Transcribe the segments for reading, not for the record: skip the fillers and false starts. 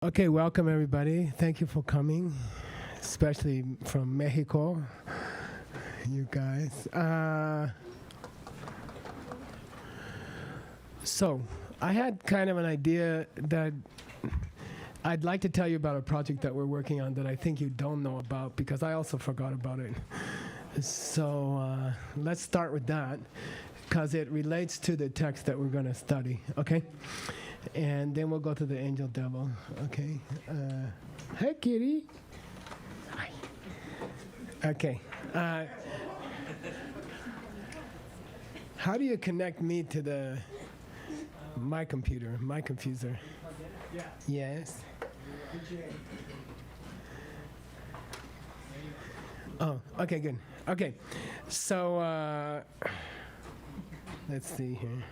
Okay, welcome everybody. Thank you for coming, especially from Mexico, you guys. So, I had kind of an idea that I'd like to tell you about a project that we're working on that I think you don't know about because I also forgot about it. So, let's start with that because it relates to the text that we're going to study, okay? And then we'll go to the angel devil, okay? Hey, kitty. Hi. Okay. How do you connect me to my computer, my computer? Yeah. Yes. Oh, okay, good. Okay, so let's see here.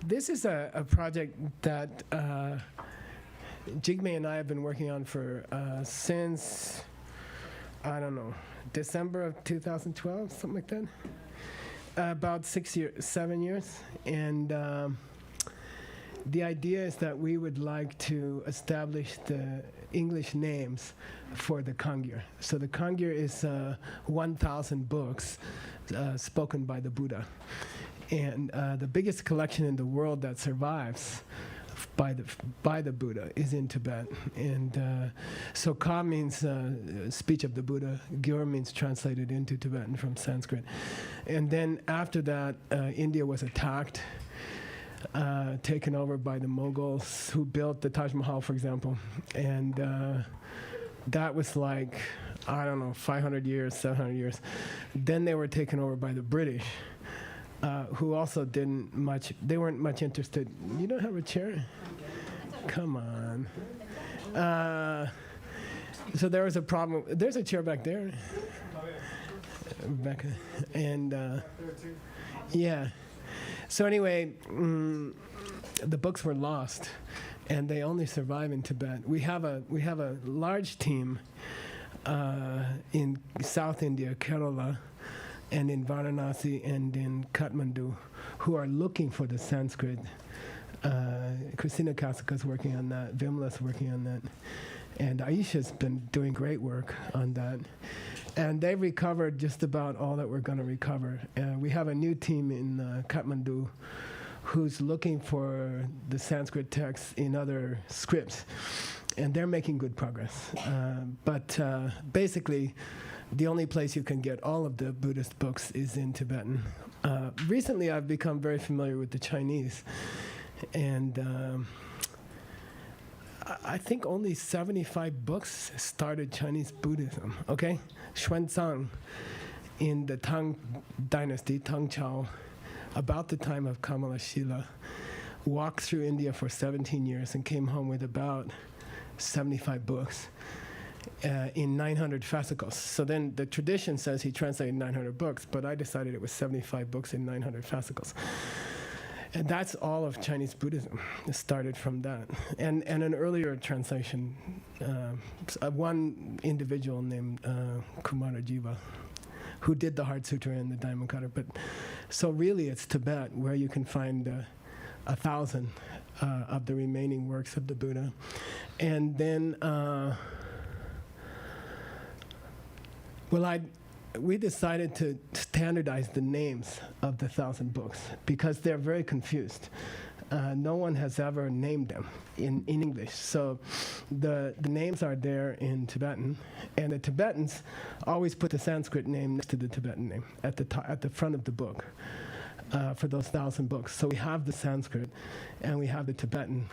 This is a project that Jigme and I have been working on for since, I don't know, December of 2012, something like that. About 7 years. And the idea is that we would like to establish the English names for the Kangyur. So the Kangyur is 1,000 books spoken by the Buddha. And the biggest collection in the world that survives by the Buddha is in Tibet. And so Ka means speech of the Buddha. Gyur means translated into Tibetan from Sanskrit. And then after that, India was attacked, taken over by the Mughals who built the Taj Mahal, for example. And that was like, I don't know, 500 years, 700 years. Then they were taken over by the British. Who also they weren't much interested. You don't have a chair? Come on. So there was a problem. There's a chair back there. Rebecca. And yeah. So anyway, the books were lost, and they only survive in Tibet. We have a large team in South India, Kerala, and in Varanasi and in Kathmandu, who are looking for the Sanskrit. Christina Kasaka's working on that, Vimla's working on that, and Aisha's been doing great work on that. And they've recovered just about all that we're going to recover. We have a new team in Kathmandu who's looking for the Sanskrit texts in other scripts, and they're making good progress. But basically, the only place you can get all of the Buddhist books is in Tibetan. Recently, I've become very familiar with the Chinese, and I think only 75 books started Chinese Buddhism, okay? Xuanzang in the Tang dynasty, Tang Chao, about the time of Kamalashila, walked through India for 17 years and came home with about 75 books. In 900 fascicles. So then the tradition says he translated 900 books, but I decided it was 75 books in 900 fascicles. And that's all of Chinese Buddhism. It started from that. And an earlier translation, one individual named Kumarajiva, who did the Heart Sutra and the Diamond Cutter. But so really it's Tibet where you can find 1,000 of the remaining works of the Buddha. And then we decided to standardize the names of the 1,000 books because they're very confused. No one has ever named them in English. So the names are there in Tibetan, and the Tibetans always put the Sanskrit name next to the Tibetan name at the front of the book for those 1,000 books. So we have the Sanskrit, and we have the Tibetan.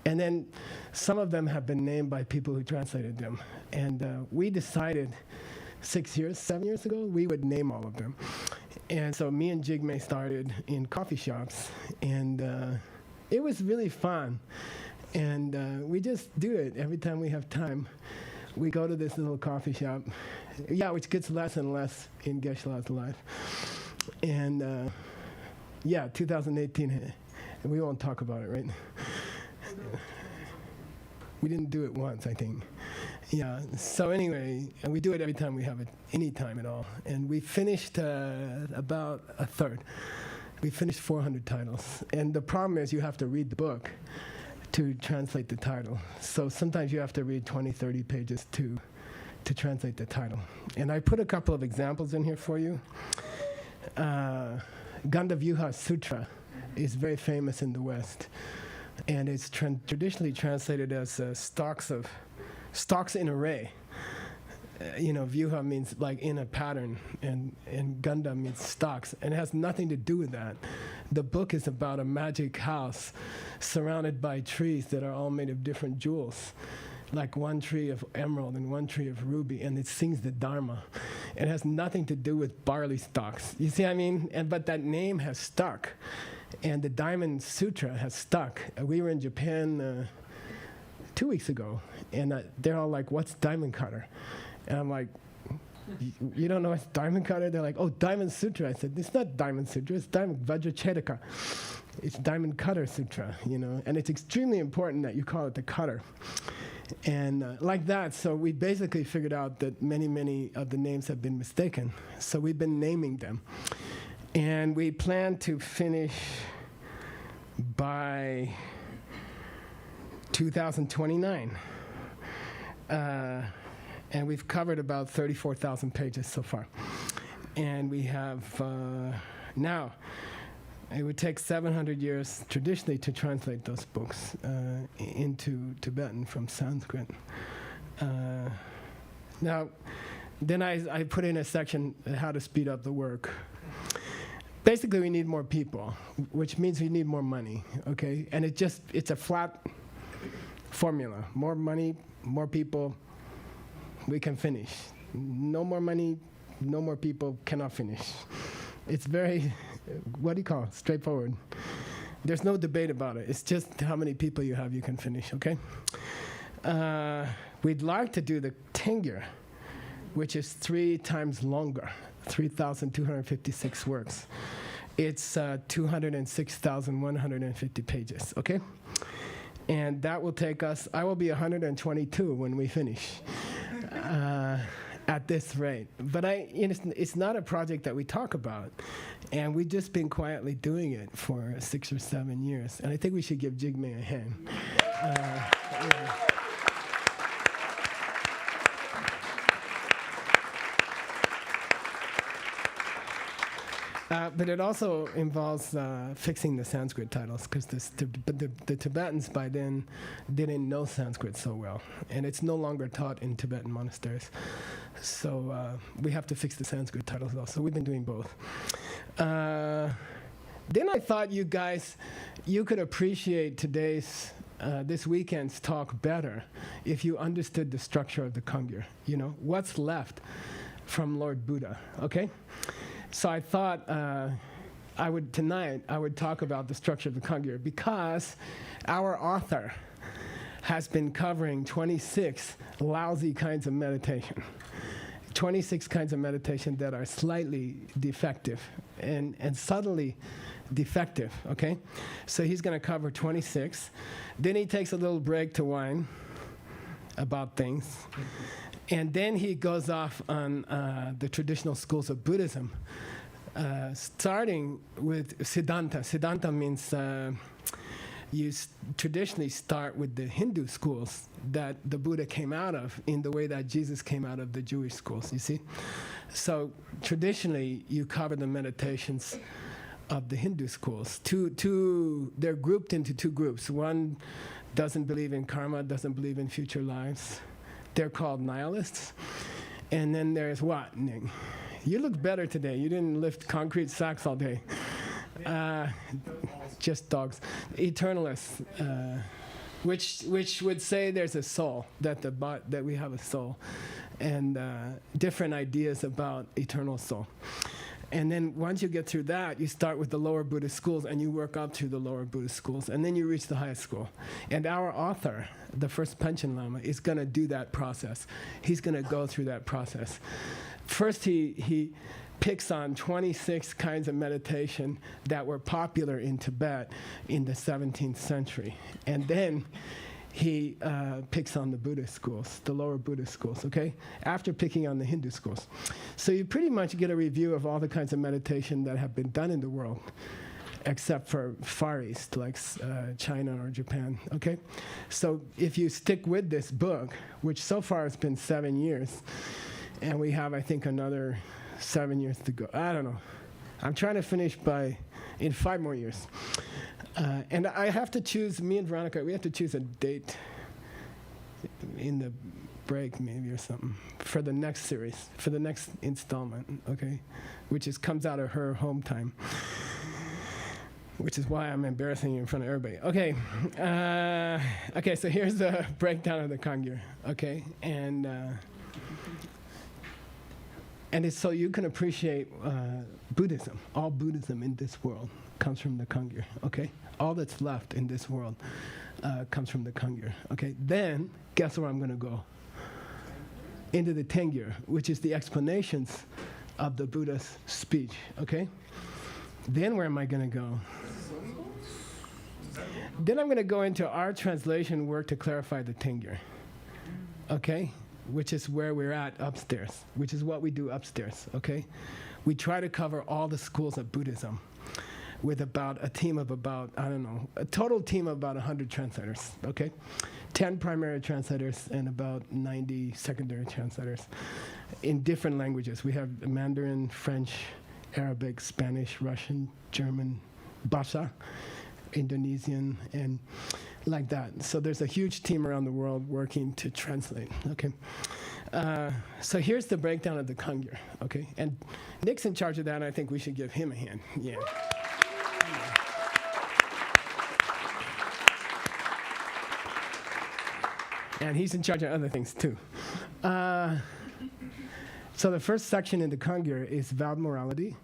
And then some of them have been named by people who translated them. And we decided 7 years ago, we would name all of them. And so me and Jigme started in coffee shops, and it was really fun. And we just do it every time we have time. We go to this little coffee shop, which gets less and less in Geshe-la's life. And 2018, we won't talk about it, right? We didn't do it once, I think. Yeah, so anyway, and we do it every time we have it, any time at all. And we finished about a third. We finished 400 titles. And the problem is you have to read the book to translate the title. So sometimes you have to read 20, 30 pages to translate the title. And I put a couple of examples in here for you. Gandavyuha Sutra is very famous in the West. And it's traditionally translated as stalks in array. Vyuha means like in a pattern, and Ganda means stalks, and it has nothing to do with that. The book is about a magic house surrounded by trees that are all made of different jewels, like one tree of emerald and one tree of ruby, and it sings the Dharma. It has nothing to do with barley stalks. You see what I mean? But that name has stuck, and the Diamond Sutra has stuck. We were in Japan 2 weeks ago, and they're all like, "What's diamond cutter?" And I'm like, "You don't know what's diamond cutter?" They're like, "Oh, Diamond Sutra." I said, "It's not Diamond Sutra, it's Diamond Vajrachetaka. It's Diamond Cutter Sutra, and it's extremely important that you call it the cutter." And like that, so we basically figured out that many, many of the names have been mistaken. So we've been naming them. And we plan to finish by 2029. And we've covered about 34,000 pages so far. And we have, now, it would take 700 years traditionally to translate those books into Tibetan from Sanskrit. Now, then I put in a section, how to speed up the work. Basically, we need more people, which means we need more money, okay? And it's a flat formula. More money, more people, we can finish. No more money, no more people, cannot finish. It's very, straightforward. There's no debate about it. It's just how many people you have, you can finish, okay? We'd like to do the Tengyur, which is 3 times longer, 3,256 works. It's 206,150 pages, okay? And that will take us, I will be 122 when we finish. At this rate. But it's not a project that we talk about. And we've just been quietly doing it for 6 or 7 years. And I think we should give Jigme a hand. But it also involves fixing the Sanskrit titles, because the Tibetans by then didn't know Sanskrit so well, and it's no longer taught in Tibetan monasteries. So we have to fix the Sanskrit titles also. We've been doing both. Then I thought you guys, you could appreciate this weekend's talk better if you understood the structure of the Kangyur. What's left from Lord Buddha, okay? So I thought tonight I would talk about the structure of the Kangyur, because our author has been covering 26 lousy kinds of meditation. 26 kinds of meditation that are slightly defective and subtly defective, okay? So he's going to cover 26. Then he takes a little break to whine about things. And then he goes off on the traditional schools of Buddhism, starting with Siddhanta. Siddhanta means you traditionally start with the Hindu schools that the Buddha came out of, in the way that Jesus came out of the Jewish schools, you see? So traditionally, you cover the meditations of the Hindu schools. They're grouped into 2 groups. One doesn't believe in karma, doesn't believe in future lives. They're called nihilists. And then there's what, Nick? You look better today. You didn't lift concrete sacks all day. Just dogs. Eternalists, which would say there's a soul, that we have a soul, and different ideas about eternal soul. And then once you get through that, you start with the lower Buddhist schools, and you work up through the lower Buddhist schools, and then you reach the highest school. And our author, the first Panchen Lama, is going to do that process. He's going to go through that process. First, he picks on 26 kinds of meditation that were popular in Tibet in the 17th century. And then he picks on the Buddhist schools, the lower Buddhist schools, okay? After picking on the Hindu schools. So you pretty much get a review of all the kinds of meditation that have been done in the world except for Far East, like China or Japan, okay? So if you stick with this book, which so far has been 7 years, and we have, I think, another 7 years to go. I don't know. I'm trying to finish in 5 more years. And I have to choose, me and Veronica, we have to choose a date in the break maybe or something for the next series, for the next installment, okay? Which comes out of her home time. Which is why I'm embarrassing you in front of everybody. Okay, okay. So here's the breakdown of the Kangyur. Okay, and it's so you can appreciate Buddhism. All Buddhism in this world comes from the Kangyur. Okay, all that's left in this world comes from the Kangyur. Okay, then guess where I'm going to go? Into the Tengyur, which is the explanations of the Buddha's speech. Okay, then where am I going to go? Then I'm going to go into our translation work to clarify the Tengyur, okay? Which is where we're at upstairs, which is what we do upstairs, okay? We try to cover all the schools of Buddhism with a team of about, I don't know, a total team of about 100 translators, okay? 10 primary translators and about 90 secondary translators in different languages. We have Mandarin, French, Arabic, Spanish, Russian, German, Bahasa, Indonesian, and like that. So there's a huge team around the world working to translate, okay? So here's the breakdown of the Kangyur, okay? And Nick's in charge of that, and I think we should give him a hand, yeah. And he's in charge of other things too. So the first section in the Kangyur is vowed morality.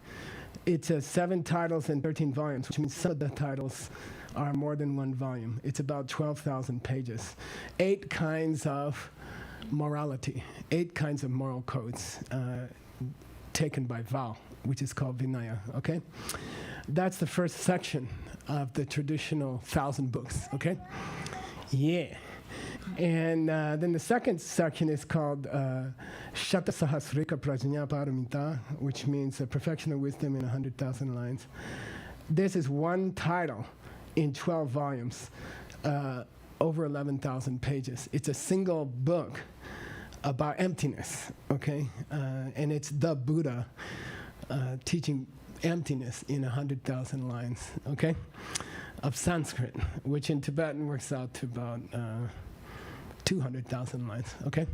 It's 7 titles and 13 volumes, which means some of the titles are more than 1 volume. It's about 12,000 pages. 8 kinds of morality, 8 kinds of moral codes taken by vow, which is called Vinaya, okay? That's the first section of the traditional 1,000 books, okay? Yeah. And then the second section is called Shata Sahasrika Prajna Paramita, which means perfection of wisdom in 100,000 lines. This is one title in 12 volumes, over 11,000 pages. It's a single book about emptiness, okay? And it's the Buddha teaching emptiness in 100,000 lines, okay? Of Sanskrit, which in Tibetan works out to about 200,000 lines, okay?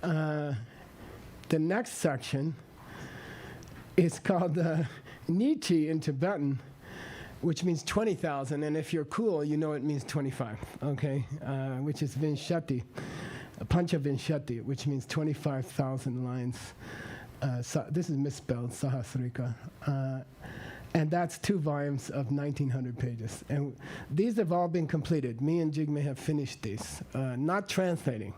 The next section is called Nichi in Tibetan, which means 20,000, and if you're cool, you know it means 25, okay? Which is Vinshati, Pancha Vinshati, which means 25,000 lines. This is misspelled, Sahasrika. And that's 2 volumes of 1,900 pages. And these have all been completed. Me and Jigme have finished these. Not translating,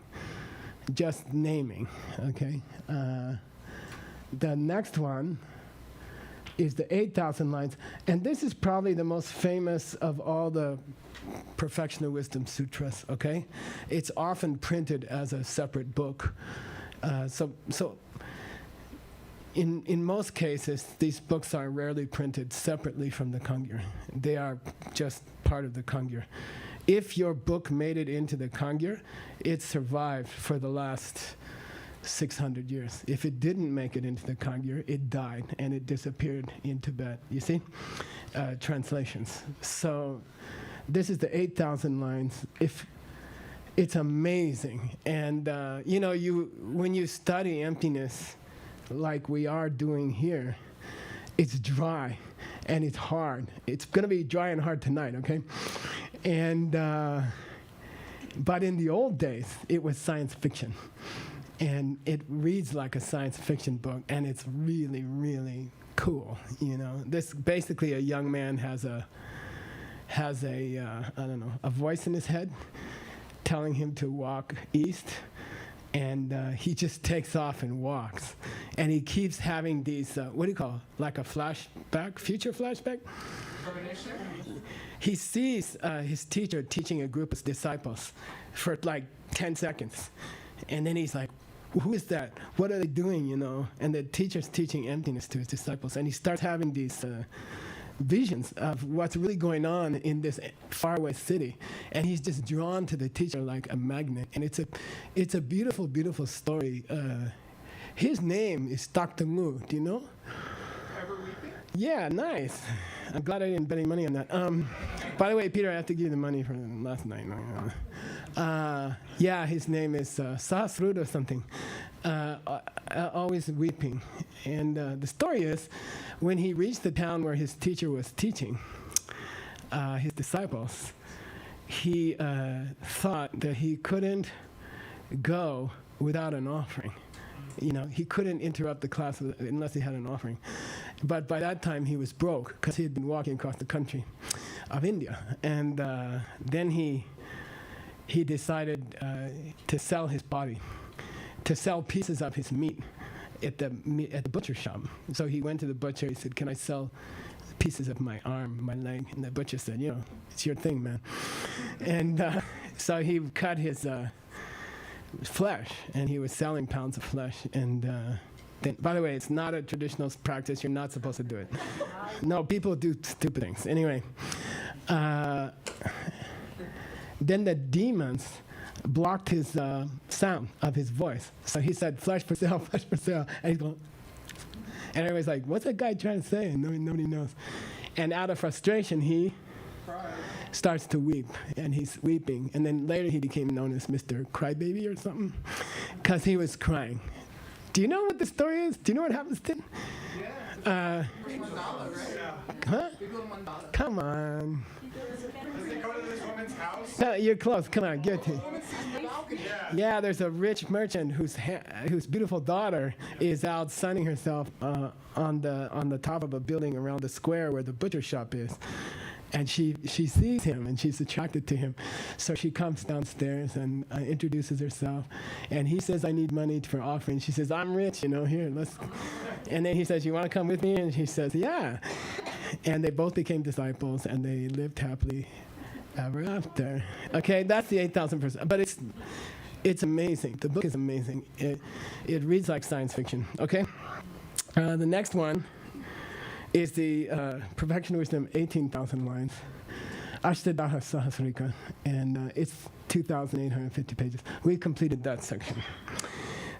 just naming, okay? The next one is the 8,000 lines. And this is probably the most famous of all the Perfection of Wisdom Sutras, okay? It's often printed as a separate book. In most cases, these books are rarely printed separately from the Kangyur. They are just part of the Kangyur. If your book made it into the Kangyur, it survived for the last 600 years. If it didn't make it into the Kangyur, it died and it disappeared in Tibet. You see? Translations. So this is the 8,000 lines. It's amazing. And when you study emptiness, like we are doing here, it's dry and it's hard. It's going to be dry and hard tonight, okay? And but in the old days, it was science fiction, and it reads like a science fiction book, and it's really, really cool. You know, this basically a young man has a voice in his head telling him to walk east. And he just takes off and walks. And he keeps having these, what do you call it? Like a flashback, future flashback? He sees his teacher teaching a group of disciples for like 10 seconds. And then he's like, who is that? What are they doing, you know? And the teacher's teaching emptiness to his disciples. And he starts having these visions of what's really going on in this faraway city, and he's just drawn to the teacher like a magnet. And it's a beautiful, beautiful story. His name is Dr. Mu. Do you know? Ever weeping? Yeah, nice. I'm glad I didn't bet any money on that. By the way, Peter, I have to give you the money for last night. Yeah, his name is Sahasrud or something. Always weeping. And the story is, when he reached the town where his teacher was teaching his disciples, he thought that he couldn't go without an offering. You know, he couldn't interrupt the class unless he had an offering. But by that time, he was broke because he had been walking across the country of India. And then he decided to sell his body, to sell pieces of his meat at the butcher shop. So he went to the butcher. He said, "Can I sell pieces of my arm, my leg?" And the butcher said, "You know, it's your thing, man." And so he cut his flesh, and he was selling pounds of flesh. And then, by the way, it's not a traditional practice. You're not supposed to do it. No, people do stupid things. Anyway, then the demons blocked his sound of his voice. So he said, "Flesh for sale, flesh for sale." And he's going, and everybody's like, "What's that guy trying to say?" And nobody knows. And out of frustration, he starts to weep, and he's weeping. And then later he became known as Mr. Crybaby or something, because he was crying. Do you know what the story is? Do you know what happens to him? Yeah. Mandala, right? Huh? Big little mandala. Come on. Does he go to this woman's house? No, you're close. Come on, get it. Yeah. Yeah, there's a rich merchant whose beautiful daughter is out sunning herself on the top of a building around the square where the butcher shop is. And she sees him, and she's attracted to him. So she comes downstairs and introduces herself. And he says, "I need money for offering." She says, "I'm rich, you know, here, let's." And then he says, "You want to come with me?" And she says, "Yeah." And they both became disciples, and they lived happily ever after. Okay, that's the 8,000%. But it's amazing. The book is amazing. It reads like science fiction. Okay? The next one is the Perfection of Wisdom, 18,000 lines. Ashtadaha Sahasrika. And it's 2,850 pages. We completed that section.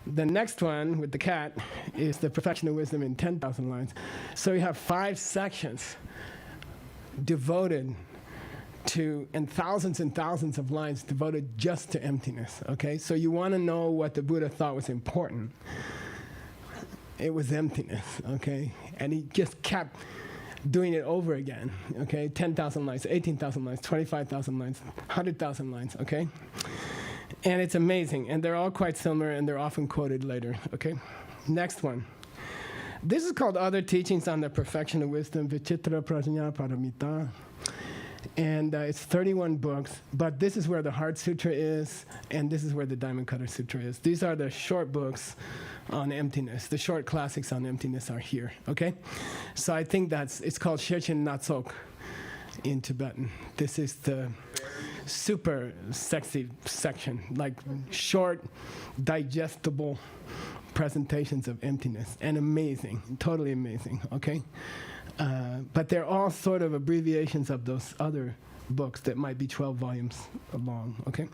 The next one with the cat is the Perfection of Wisdom in 10,000 lines. So you have 5 sections devoted to, and thousands of lines devoted just to emptiness, okay? So you want to know what the Buddha thought was important. It was emptiness, okay? And he just kept doing it over again, okay? 10,000 lines, 18,000 lines, 25,000 lines, 100,000 lines, okay? And it's amazing, and they're all quite similar, and they're often quoted later, okay? Next one. This is called Other Teachings on the Perfection of Wisdom, Vichitra Prajna Paramita. And it's 31 books, but this is where the Heart Sutra is, and this is where the Diamond Cutter Sutra is. These are the short books on emptiness. The short classics on emptiness are here, okay? So I think it's called Shirchen Natsok in Tibetan. This is the super sexy section, like short, digestible presentations of emptiness, and amazing, totally amazing, okay? But they're all sort of abbreviations of those other books that might be 12 volumes long, okay?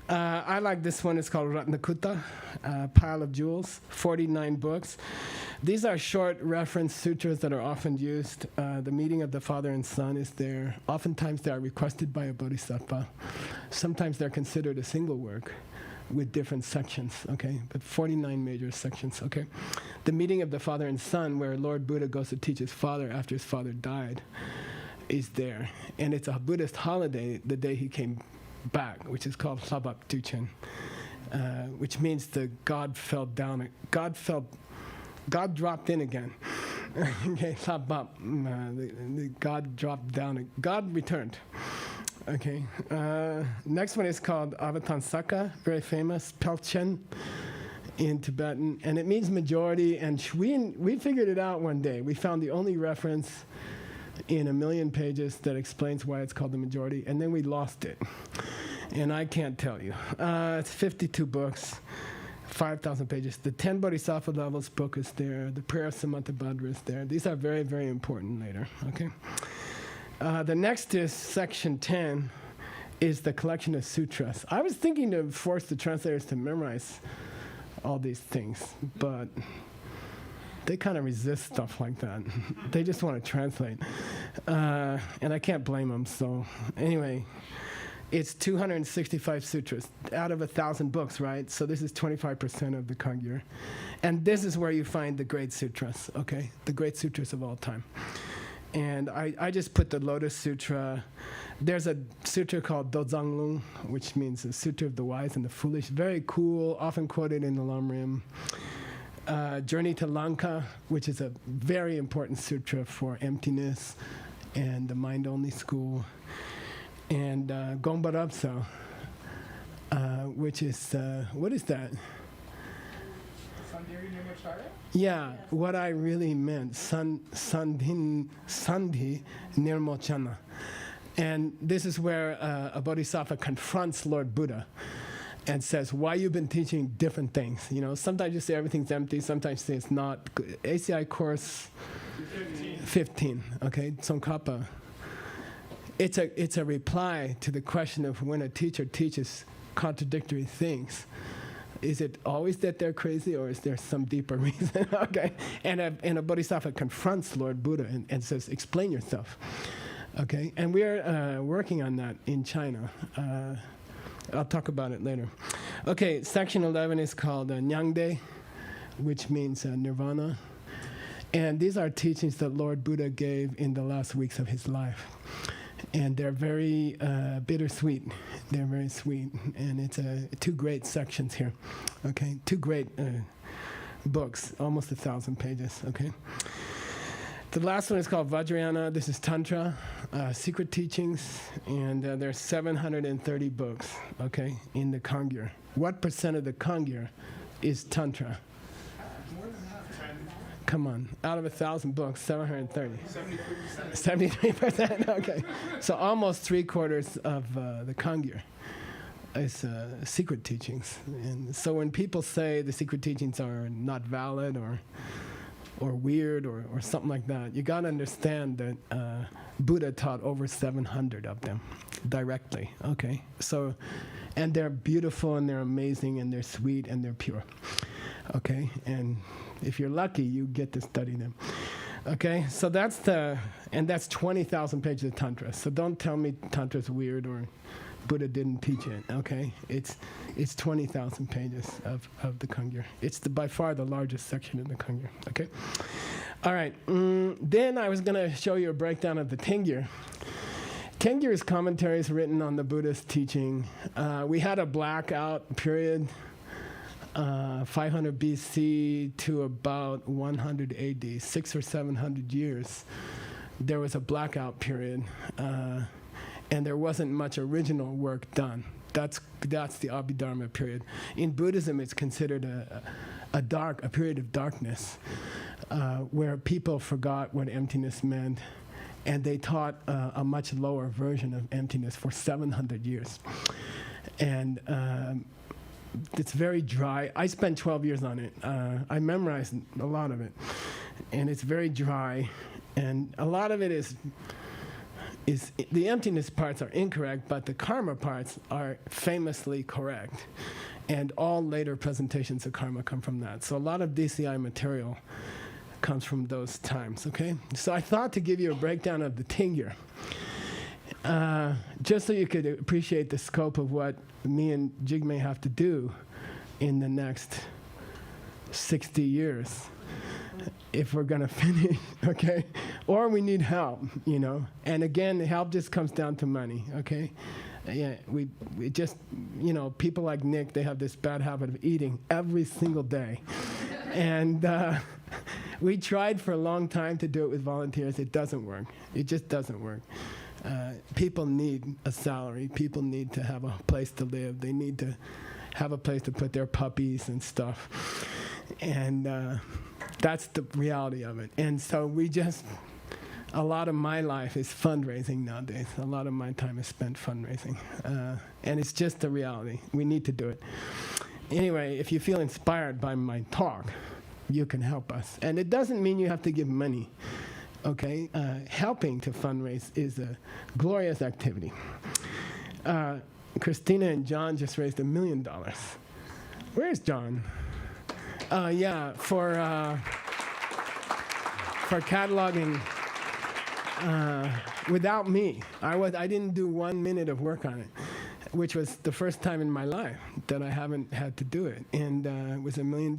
I like this one. It's called Ratnakuta, Pile of Jewels, 49 books. These are short reference sutras that are often used. The meeting of the Father and Son is there. Oftentimes they are requested by a bodhisattva. Sometimes they're considered a single work with different sections, okay? But 49 major sections, okay? The meeting of the Father and Son, where Lord Buddha goes to teach his father after his father died, is there. And it's a Buddhist holiday the day he came back, which is called Sabap Tuchen, which means the God fell down. God dropped in again. Okay, Sabap, the God dropped down. God returned. Okay. Next one is called Avatansaka, very famous, Pelchen in Tibetan, and it means majority. And we figured it out one day. We found the only reference in 1,000,000 pages that explains why it's called the majority, and then we lost it. And I can't tell you. It's 52 books. 5,000 pages. The 10 Bodhisattva levels book is there. The Prayer of Samantabhadra is there. These are very, very important later, okay? The next is section 10, is the collection of sutras. I was thinking to force the translators to memorize all these things, but they kind of resist stuff like that. They just want to translate. And I can't blame them, so anyway. It's 265 sutras out of 1,000 books, right? So this is 25% of the Kangyur. And this is where you find the great sutras, okay? The great sutras of all time. And I just put the Lotus Sutra. There's a sutra called Dozang Lung, which means the Sutra of the Wise and the Foolish. Very cool, often quoted in the Lamrim. Journey to Lanka, which is a very important sutra for emptiness and the mind-only school. And Gompa Rapsa, which is, what is that? Yeah, what I really meant, Sandhi Nirmochana. And this is where a bodhisattva confronts Lord Buddha and says, why you've been teaching different things. You know, sometimes you say everything's empty, sometimes you say it's not. ACI course 15, okay, Tsongkhapa. It's a reply to the question of when a teacher teaches contradictory things. Is it always that they're crazy, or is there some deeper reason? Okay, and a bodhisattva confronts Lord Buddha and says, explain yourself. Okay, and we are working on that in China. I'll talk about it later. Okay, section 11 is called Nyangde, which means nirvana. And these are teachings that Lord Buddha gave in the last weeks of his life. And they're very bittersweet. They're very sweet. And it's two great sections here. Okay, two great books, almost 1,000 pages. Okay. The last one is called Vajrayana. This is Tantra, secret teachings, and there's 730 books, okay, in the Kangyur. What percent of the Kangyur is Tantra? More than half. Come on, out of 1,000 books, 730. 73%. 73%, okay. So almost 3/4 of the Kangyur is secret teachings. And so when people say the secret teachings are not valid or weird or something like that, you got to understand that Buddha taught over 700 of them directly, okay? So, and they're beautiful and they're amazing and they're sweet and they're pure, okay? And if you're lucky, you get to study them, okay? So that's and that's 20,000 pages of Tantra. So don't tell me Tantra's weird or Buddha didn't teach it, okay? It's 20,000 pages of the Kangyur. It's by far the largest section in the Kangyur, okay? All right, then I was gonna show you a breakdown of the Tengyur. Tengyur's commentary is written on the Buddhist teaching. We had a blackout period, 500 BC to about 100 AD, 600 or 700 years. There was a blackout period. And there wasn't much original work done. That's the Abhidharma period. In Buddhism, it's considered a period of darkness, where people forgot what emptiness meant, and they taught a much lower version of emptiness for 700 years. And it's very dry. I spent 12 years on it. I memorized a lot of it, and it's very dry, and a lot of it is the emptiness parts are incorrect, but the karma parts are famously correct. And all later presentations of karma come from that. So a lot of DCI material comes from those times, okay? So I thought to give you a breakdown of the Tengyur, just so you could appreciate the scope of what me and Jigme have to do in the next 60 years. If we're going to finish, okay? Or we need help, you know? And again, the help just comes down to money, okay? Yeah, we just, you know, people like Nick, they have this bad habit of eating every single day. And we tried for a long time to do it with volunteers. It doesn't work. It just doesn't work. People need a salary. People need to have a place to live. They need to have a place to put their puppies and stuff. And that's the reality of it. And so a lot of my life is fundraising nowadays. A lot of my time is spent fundraising. And it's just the reality. We need to do it. Anyway, if you feel inspired by my talk, you can help us. And it doesn't mean you have to give money, okay? Helping to fundraise is a glorious activity. Christina and John just raised $1 million. Where's John? Yeah, for cataloging without me. I didn't do 1 minute of work on it, which was the first time in my life that I haven't had to do it. And it was $1 million.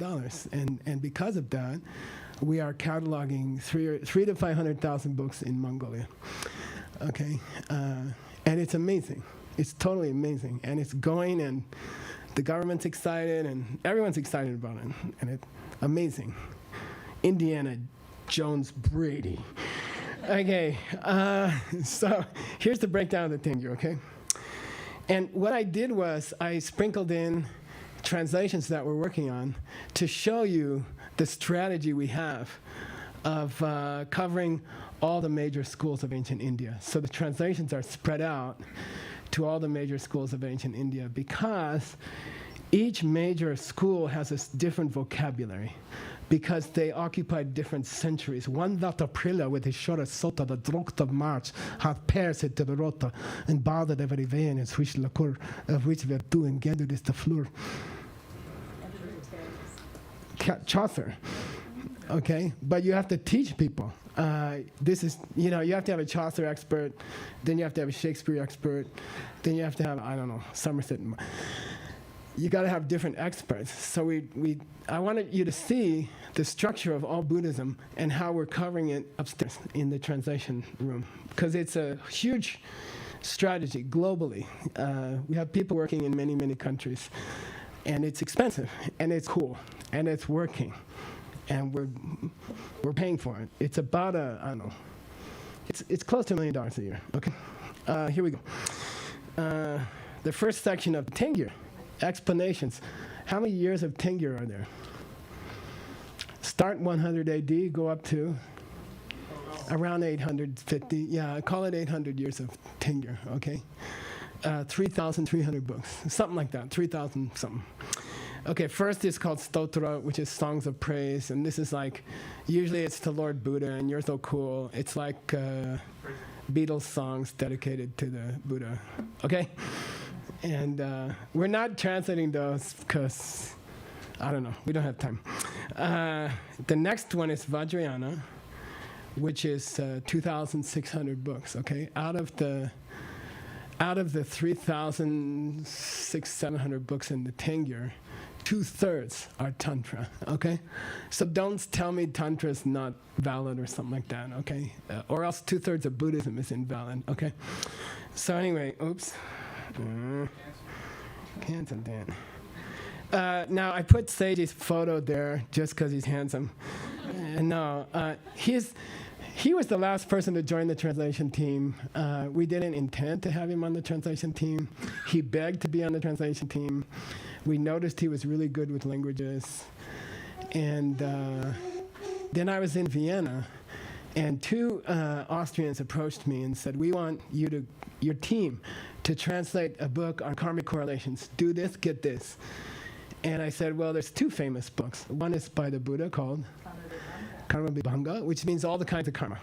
And because of that, we are cataloging 300,000 to 500,000 books in Mongolia. Okay? And it's amazing. It's totally amazing. And it's going, and the government's excited, and everyone's excited about it. And it's amazing. Indiana Jones Brady. Okay, so here's the breakdown of the Tengyur, okay? And what I did was I sprinkled in translations that we're working on to show you the strategy we have of covering all the major schools of ancient India. So the translations are spread out to all the major schools of ancient India because each major school has a different vocabulary, because they occupied different centuries. One that Aprila with his short sota, the drunk of March, had pairs it to the rota, and bothered every vein in which la cour, of which we are doing gathered is the floor. Chaucer. Okay, but you have to teach people. This is, you have to have a Chaucer expert, then you have to have a Shakespeare expert, then you have to have, I don't know, Somerset. You got to have different experts. So I wanted you to see the structure of all Buddhism and how we're covering it upstairs in the translation room, because it's a huge strategy globally. We have people working in many, many countries, and it's expensive, and it's cool, and it's working, and we're paying for it. It's about I don't know. It's close to $1 million a year. Okay, here we go. The first section of Tengyur. Explanations. How many years of Tengyur are there? Start 100 AD, go up to around 850. Yeah, I call it 800 years of Tengyur, okay? 3,300 books, something like that, 3,000 something. Okay, first is called Stotra, which is songs of praise, and this is like, usually it's to Lord Buddha, and you're so cool. It's like Beatles songs dedicated to the Buddha, okay? And we're not translating those because, I don't know, we don't have time. The next one is Vajrayana, which is 2,600 books, okay? Out of the 3,600-700 books in the Tengyur, 2/3 are Tantra, okay? So don't tell me Tantra is not valid or something like that, okay? Or else 2/3 of Buddhism is invalid, okay? So anyway, oops. Cancel that. Now, I put Seiji's photo there just because he's handsome. No, he was the last person to join the translation team. We didn't intend to have him on the translation team. He begged to be on the translation team. We noticed he was really good with languages. And then I was in Vienna, and two Austrians approached me and said, we want your team to translate a book on karmic correlations. Do this, get this. And I said, well, there's two famous books. One is by the Buddha called Karma Vibhanga, which means all the kinds of karma.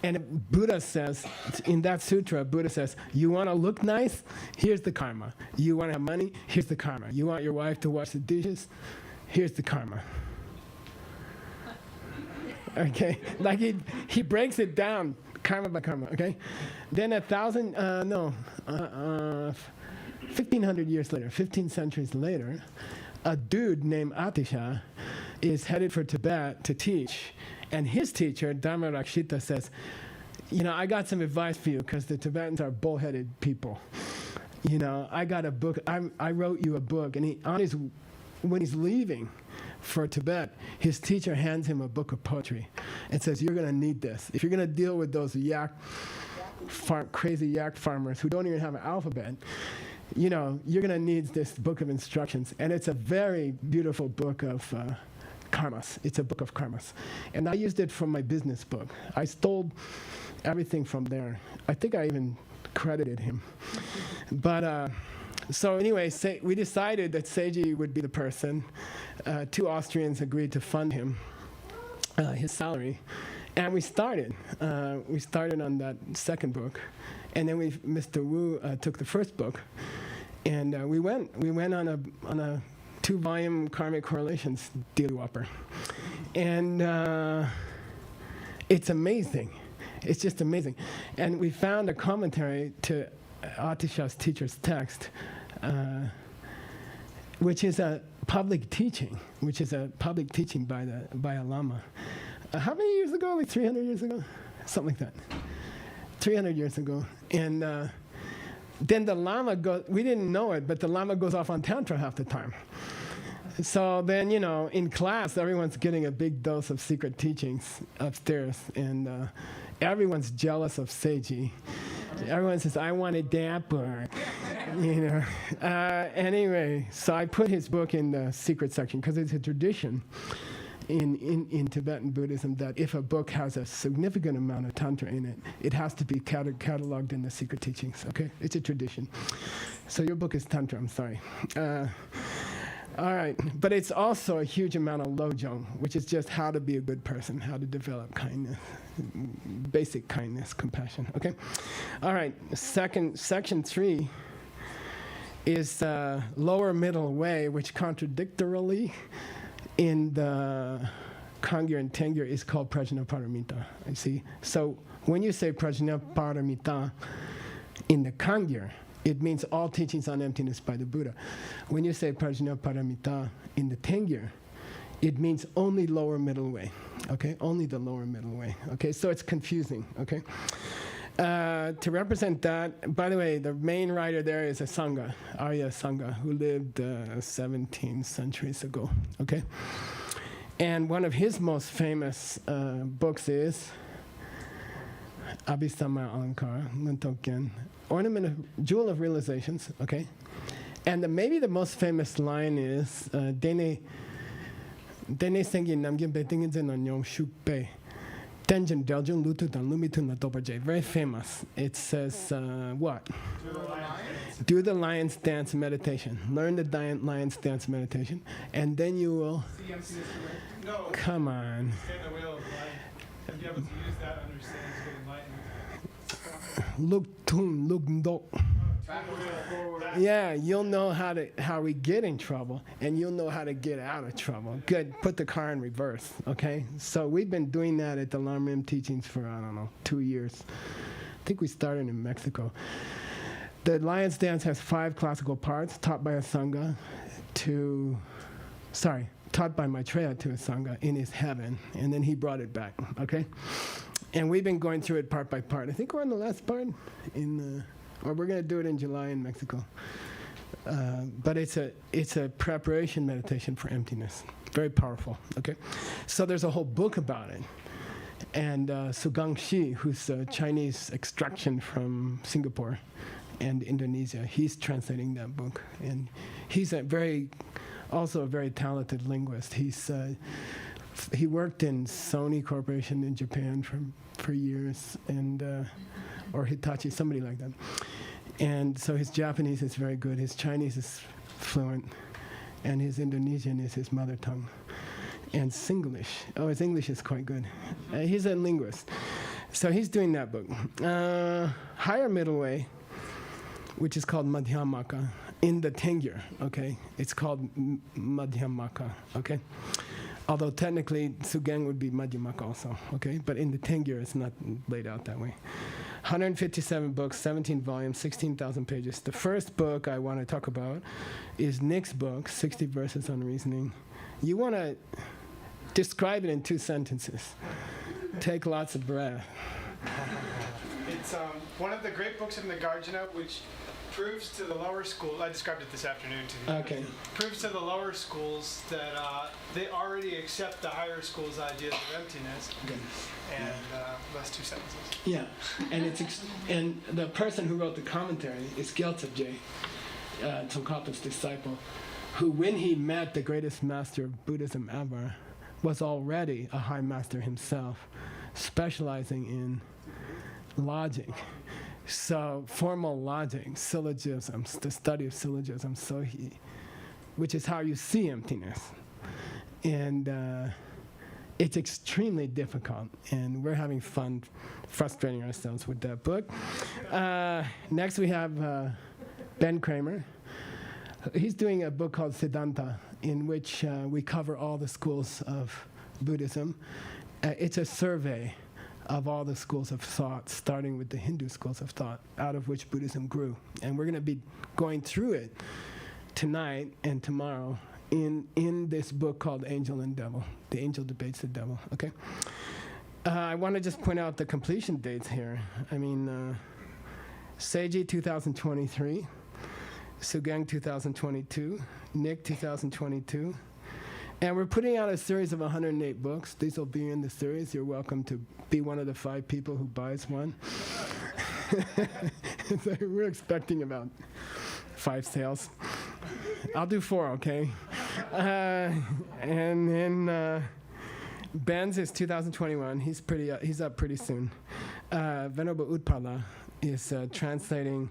And Buddha says, in that sutra, Buddha says, you want to look nice? Here's the karma. You want to have money? Here's the karma. You want your wife to wash the dishes? Here's the karma. Okay, like he breaks it down, karma by karma, okay? Then 1,500 years later, 15 centuries later, a dude named Atisha is headed for Tibet to teach. And his teacher, Dharma Rakshita, says, I got some advice for you because the Tibetans are bullheaded people. I got a book, I wrote you a book. And when he's leaving for Tibet, his teacher hands him a book of poetry and says, you're going to need this. If you're going to deal with those crazy yak farmers who don't even have an alphabet, you're going to need this book of instructions. And it's a very beautiful book of karmas. It's a book of karmas. And I used it from my business book. I stole everything from there. I think I even credited him. But So anyway, we decided that Seiji would be the person. 2 Austrians agreed to fund him, his salary. And we started. We started on that second book. And then Mr. Wu took the first book. And we went on a 2-volume Karmic Correlations Daily Whopper. And it's amazing. It's just amazing. And we found a commentary to Atisha's teacher's text, which is a public teaching, by a Lama. How many years ago? Like 300 years ago? Something like that. 300 years ago. And then the Lama goes, we didn't know it, but the Lama goes off on Tantra half the time. So then, in class, everyone's getting a big dose of secret teachings upstairs, and everyone's jealous of Seiji. Everyone says, I want it dapper. Anyway, so I put his book in the secret section because it's a tradition in Tibetan Buddhism that if a book has a significant amount of Tantra in it, it has to be cataloged in the secret teachings, okay? It's a tradition. So your book is Tantra, I'm sorry. All right, but it's also a huge amount of lojong, which is just how to be a good person, how to develop kindness, basic kindness, compassion, okay? All right, section 3 is lower middle way, which contradictorily in the Kangyur and Tengyur is called Prajnaparamita, you see? So when you say Prajnaparamita in the Kangyur, it means all teachings on emptiness by the Buddha. When you say Prajnaparamita in the Tengyur, it means only lower middle way, okay? Only the lower middle way, okay? So it's confusing, okay? To represent that, by the way, the main writer there is a Sangha, Arya Sangha, who lived 17 centuries ago, okay? And one of his most famous books is Abhisama Alankara, Nantokyen, Ornament of Jewel of Realizations, okay? And maybe the most famous line is Dene Sengi Namgyen Betingin Zen Anyong Shukpe Tenjin Deljun Lutu Dan Lumitun Na Doparje. Very famous. It says what? Do the lion's dance meditation. Learn the lion's dance meditation, and then you will. Come on. And be able to use that understanding to get enlightenment. Look tun, look ndo. Yeah, you'll know how we get in trouble, and you'll know how to get out of trouble. Good. Put the car in reverse, okay? So we've been doing that at the Lam teachings for, 2 years. I think we started in Mexico. The Lion's Dance has 5 classical parts taught by a Sangha taught by Maitreya to a Sangha in his heaven, and then he brought it back, okay? And we've been going through it part by part. I think we're on the last part, or we're going to do it in July in Mexico. But it's a preparation meditation for emptiness. Very powerful, okay? So there's a whole book about it. And Sugang Shi, who's a Chinese extraction from Singapore and Indonesia, he's translating that book. And he's also a very talented linguist. He worked in Sony Corporation in Japan for years, and or Hitachi, somebody like that. And so his Japanese is very good, his Chinese is fluent, and his Indonesian is his mother tongue. And Singlish, his English is quite good. He's a linguist. So he's doing that book. Higher middle way, which is called Madhyamaka, in the Tengyur, okay? It's called Madhyamaka, okay? Although technically Sugeng would be Madhyamaka also, okay? But in the Tengyur, it's not laid out that way. 157 books, 17 volumes, 16,000 pages. The first book I want to talk about is Nick's book, 60 Verses on Reasoning. You want to describe it in 2 sentences. Take lots of breath. It's one of the great books in the Nagarjuna, which proves to the lower school, I described it this afternoon to you. Okay. Proves to the lower schools that they already accept the higher schools' ideas of emptiness. Okay. And that's 2 sentences. Yeah, and the person who wrote the commentary is Gyeltsen, Tsongkhapa's disciple, who, when he met the greatest master of Buddhism ever, was already a high master himself, specializing in logic. So formal logic, syllogisms, the study of syllogisms, which is how you see emptiness. And it's extremely difficult, and we're having fun frustrating ourselves with that book. Next we have Ben Kramer. He's doing a book called Siddhanta, in which we cover all the schools of Buddhism. It's a survey of all the schools of thought, starting with the Hindu schools of thought, out of which Buddhism grew. And we're going to be going through it tonight and tomorrow in this book called Angel and Devil. The angel debates the devil, okay? I want to just point out the completion dates here. I mean, Seiji 2023, Sugang 2022, Nick 2022. And we're putting out a series of 108 books. These will be in the series. You're welcome to be one of the 5 people who buys one. So we're expecting about 5 sales. I'll do 4, okay? And then Ben's is 2021. He's up pretty soon. Venerable Utpala is translating.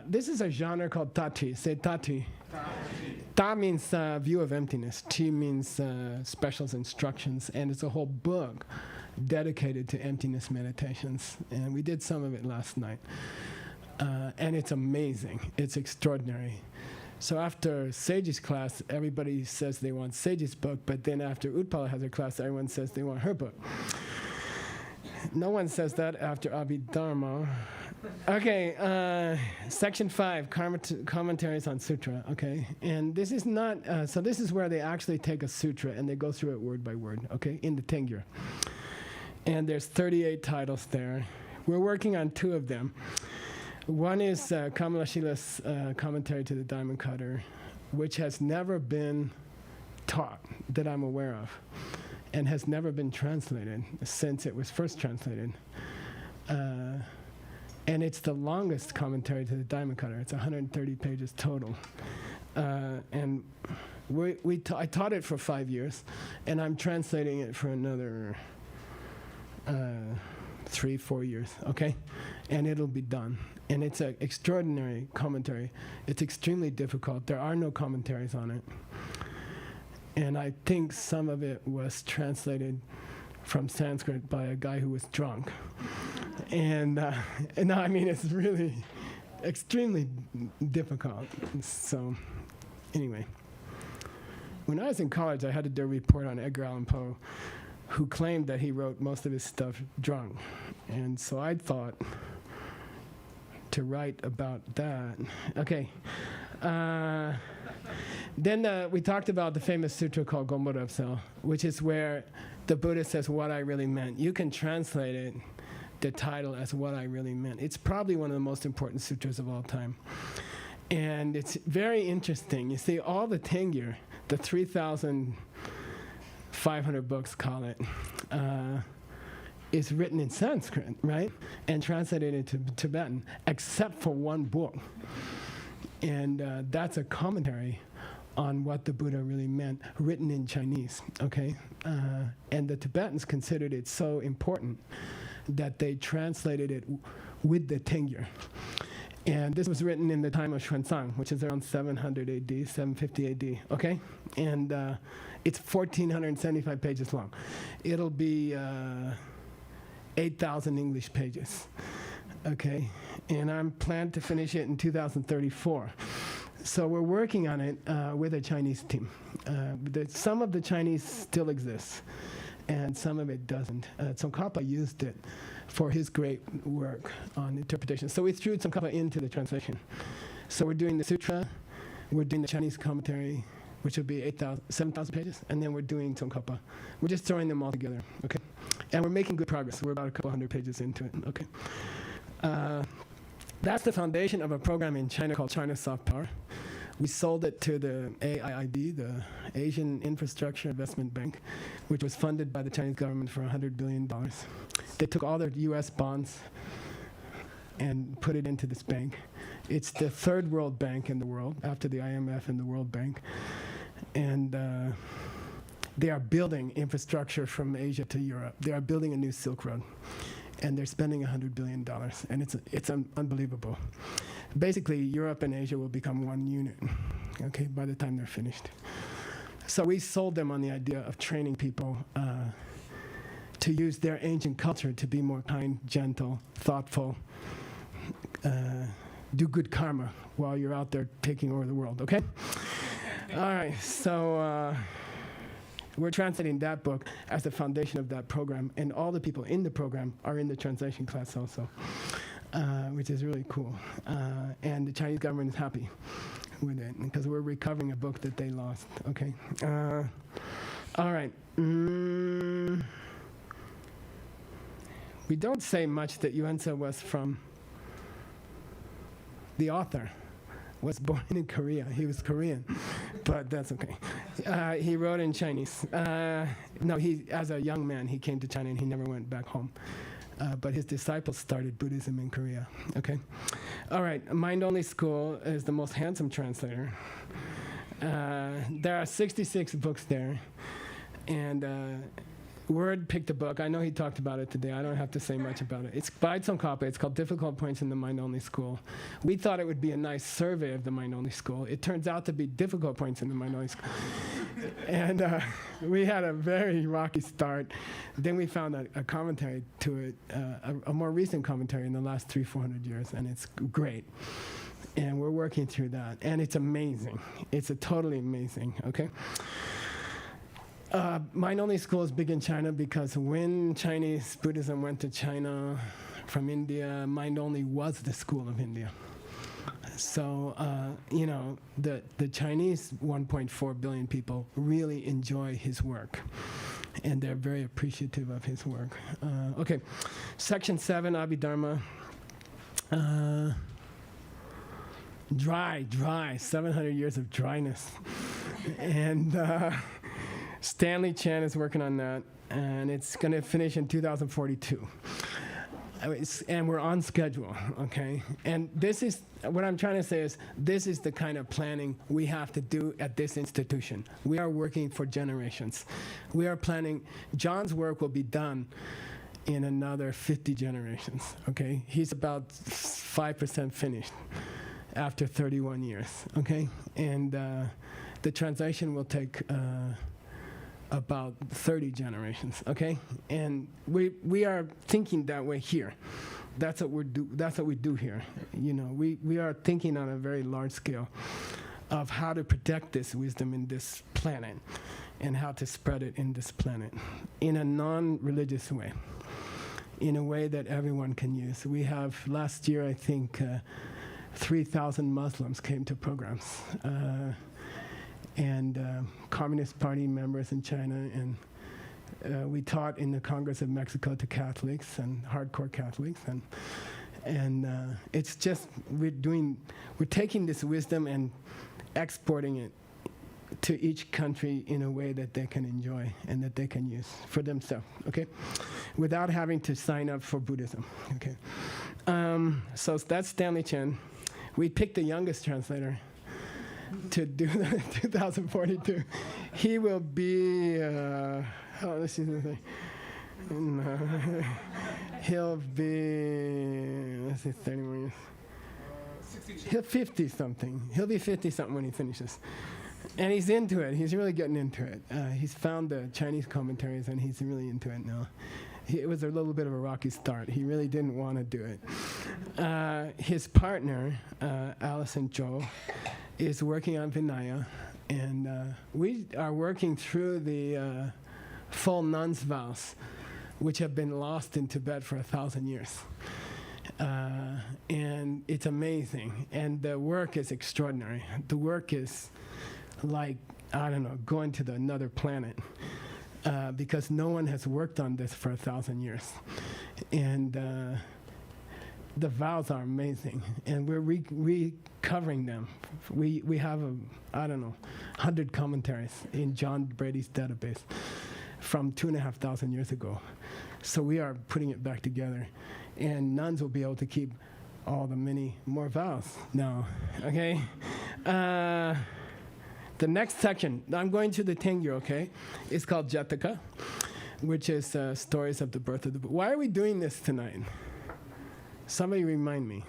This is a genre called Tati. Say Tati. Ta means view of emptiness. Ti means specials instructions. And it's a whole book dedicated to emptiness meditations. And we did some of it last night. And it's amazing. It's extraordinary. So after Seiji's class, everybody says they want Seiji's book, but then after Utpala has her class, everyone says they want her book. No one says that after Abhidharma. Okay, section 5, commentaries on sutra, okay? And this is not, so this is where they actually take a sutra and they go through it word by word, okay, in the Tengyur. And there's 38 titles there. We're working on 2 of them. One is Kamalashila's commentary to the Diamond Cutter, which has never been taught that I'm aware of, and has never been translated since it was first translated. And it's the longest commentary to the Diamond Cutter. It's 130 pages total. And I taught it for 5 years, and I'm translating it for another 3-4 years, okay? And it'll be done. And it's an extraordinary commentary. It's extremely difficult. There are no commentaries on it. And I think some of it was translated from Sanskrit by a guy who was drunk. And no, I mean, it's really extremely difficult. So anyway, when I was in college, I had to do a report on Edgar Allan Poe, who claimed that he wrote most of his stuff drunk. And so I thought to write about that. Okay. Then we talked about the famous sutra called Gombodapsel, which is where the Buddha says what I really meant. You can translate it, the title, as what I really meant. It's probably one of the most important sutras of all time. And it's very interesting. You see, all the Tengyur, the 3,500 books, call it, is written in Sanskrit, right? And translated into Tibetan, except for one book. And that's a commentary on what the Buddha really meant, written in Chinese, okay? And the Tibetans considered it so important that they translated it with the Tengyur. And this was written in the time of Xuanzang, which is around 700 AD, 750 AD, okay? And it's 1,475 pages long. It'll be 8,000 English pages, okay? And I'm planned to finish it in 2034. So we're working on it with a Chinese team. Some of the Chinese still exists, and some of it doesn't. Tsongkhapa used it for his great work on interpretation. So we threw Tsongkhapa into the translation. So we're doing the sutra, we're doing the Chinese commentary, which will be 7,000 pages, and then we're doing Tsongkhapa. We're just throwing them all together, okay? And we're making good progress. We're about a couple hundred pages into it, okay? That's the foundation of a program in China called China Soft Power. We sold it to the AIIB, the Asian Infrastructure Investment Bank, which was funded by the Chinese government for $100 billion. They took all their US bonds and put it into this bank. It's the third world bank in the world, after the IMF and the World Bank. And they are building infrastructure from Asia to Europe. They are building a new Silk Road. and they're spending $100 billion, and it's unbelievable. Basically, Europe and Asia will become one unit, okay, by the time they're finished. So we sold them on the idea of training people to use their ancient culture to be more kind, gentle, thoughtful, do good karma while you're out there taking over the world, okay? All right, so we're translating that book as the foundation of that program, and all the people in the program are in the translation class also, which is really cool. And the Chinese government is happy with it, because we're recovering a book that they lost, okay? All right. We don't say much that Yuanzi was from, the author was born in Korea. He was Korean, but that's okay. He wrote in Chinese. No, as a young man, he came to China and he never went back home. But his disciples started Buddhism in Korea, okay? All right, Mind Only School is the most handsome translator. There are 66 books there, and Word picked a book. I know he talked about it today. I don't have to say much about it. It's by Tsongkhapa. It's called Difficult Points in the Mind Only School. We thought it would be a nice survey of the Mind Only School. It turns out to be difficult points in the Mind Only School. And we had a very rocky start. Then we found a commentary to it, a more recent commentary in the last 300-400 years, and it's great. And we're working through that. And it's amazing. It's totally amazing, okay? Mind Only School is big in China because when Chinese Buddhism went to China from India, Mind Only was the school of India. So, you know, the Chinese 1.4 billion people really enjoy his work, and they're very appreciative of his work. Okay, section 7, Abhidharma. Dry, 700 years of dryness. And Stanley Chan is working on that, and it's going to finish in 2042. And we're on schedule, okay? And this is, what I'm trying to say is, this is the kind of planning we have to do at this institution. We are working for generations. We are planning, John's work will be done in another 50 generations, okay? He's about 5% finished after 31 years, okay? And the translation will take about 30 generations, okay? And we are thinking that way here. That's what we do here. You know, we are thinking on a very large scale of how to protect this wisdom in this planet and how to spread it in this planet in a non-religious way, in a way that everyone can use. We have, last year, I think, 3,000 Muslims came to programs. And Communist Party members in China, and we taught in the Congress of Mexico to Catholics and hardcore Catholics, and it's just we're taking this wisdom and exporting it to each country in a way that they can enjoy and that they can use for themselves, okay, without having to sign up for Buddhism, okay. So that's Stanley Chen. We picked the youngest translator to do the 2042. He will be, let's see something. He'll be, let's see, 30 more years. He'll 50-something. He'll be 50-something when he finishes. And he's into it. He's really getting into it. He's found the Chinese commentaries, and he's really into it now. It was a little bit of a rocky start. He really didn't want to do it. His partner, Allison Zhou, is working on Vinaya, and we are working through the full nun's vows, which have been lost in Tibet for 1,000 years. And it's amazing, and the work is extraordinary. The work is like, I don't know, going to another planet, because no one has worked on this for 1,000 years. And the vows are amazing, and we're recovering them. We have, 100 commentaries in John Brady's database from 2,500 years ago. So we are putting it back together, and nuns will be able to keep all the many more vows now, okay? The next section, I'm going to the Tengyur, okay? It's called Jetaka. which is stories of the birth of the Buddha. Why are we doing this tonight? Somebody remind me.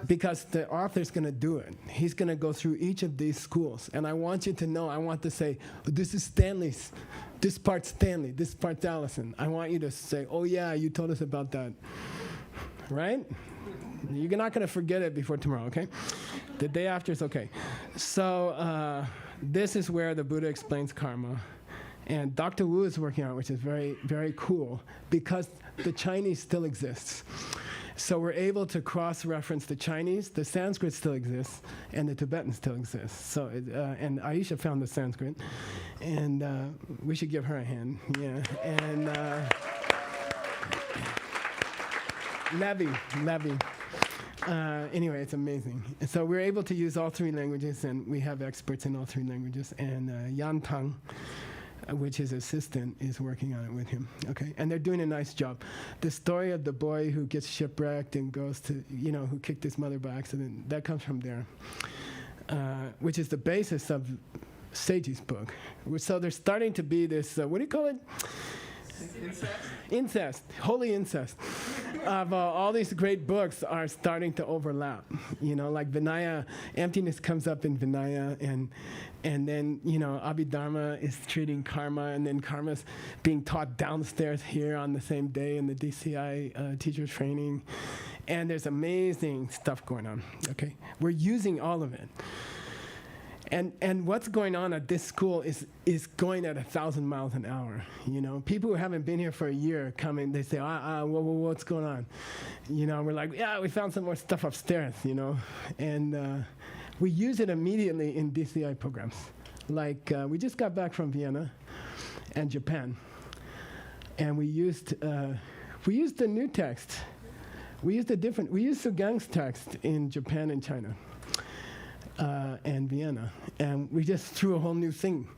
Because the author's going to do it. He's going to go through each of these schools. And I want you to know, I want to say, this is Stanley's. This part's Stanley. This part's Allison. I want you to say, oh yeah, you told us about that. Right? You're not going to forget it before tomorrow, okay? The day after is okay. So this is where the Buddha explains karma. And Dr. Wu is working on it, which is very, very cool, because the Chinese still exists. So we're able to cross-reference the Chinese, the Sanskrit still exists, and the Tibetan still exists. So, and Aisha found the Sanskrit, and we should give her a hand. Yeah, and Levy. Anyway, it's amazing. And so we're able to use all three languages, and we have experts in all three languages. And Yan Tang, which his assistant is working on it with him, okay? And they're doing a nice job. The story of the boy who gets shipwrecked and goes to, who kicked his mother by accident, that comes from there, which is the basis of Seiji's book. So there's starting to be this, what do you call it? Incest, holy incest. Of all these great books are starting to overlap. Like Vinaya, Emptiness comes up in Vinaya, and then, Abhidharma is treating karma, and then karma's being taught downstairs here on the same day in the DCI teacher training. And there's amazing stuff going on, okay? We're using all of it. And what's going on at this school is going at 1,000 miles an hour. People who haven't been here for a year come in, they say, what's going on? We're like, yeah, we found some more stuff upstairs, and we use it immediately in DCI programs. Like we just got back from Vienna and Japan, and we used the new text. We used Sugang's text in Japan and China. And Vienna, and we just threw a whole new thing,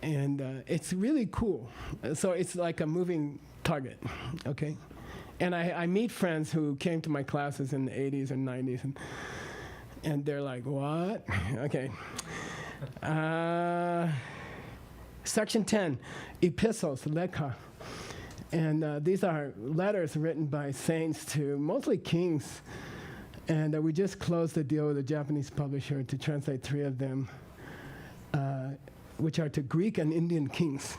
and it's really cool. So it's like a moving target, okay? And I meet friends who came to my classes in the 80s and 90s, and they're like, what? Okay. Section 10, epistles, lekha. And these are letters written by saints to mostly kings. And we just closed the deal with a Japanese publisher to translate 3 of them, which are to Greek and Indian kings.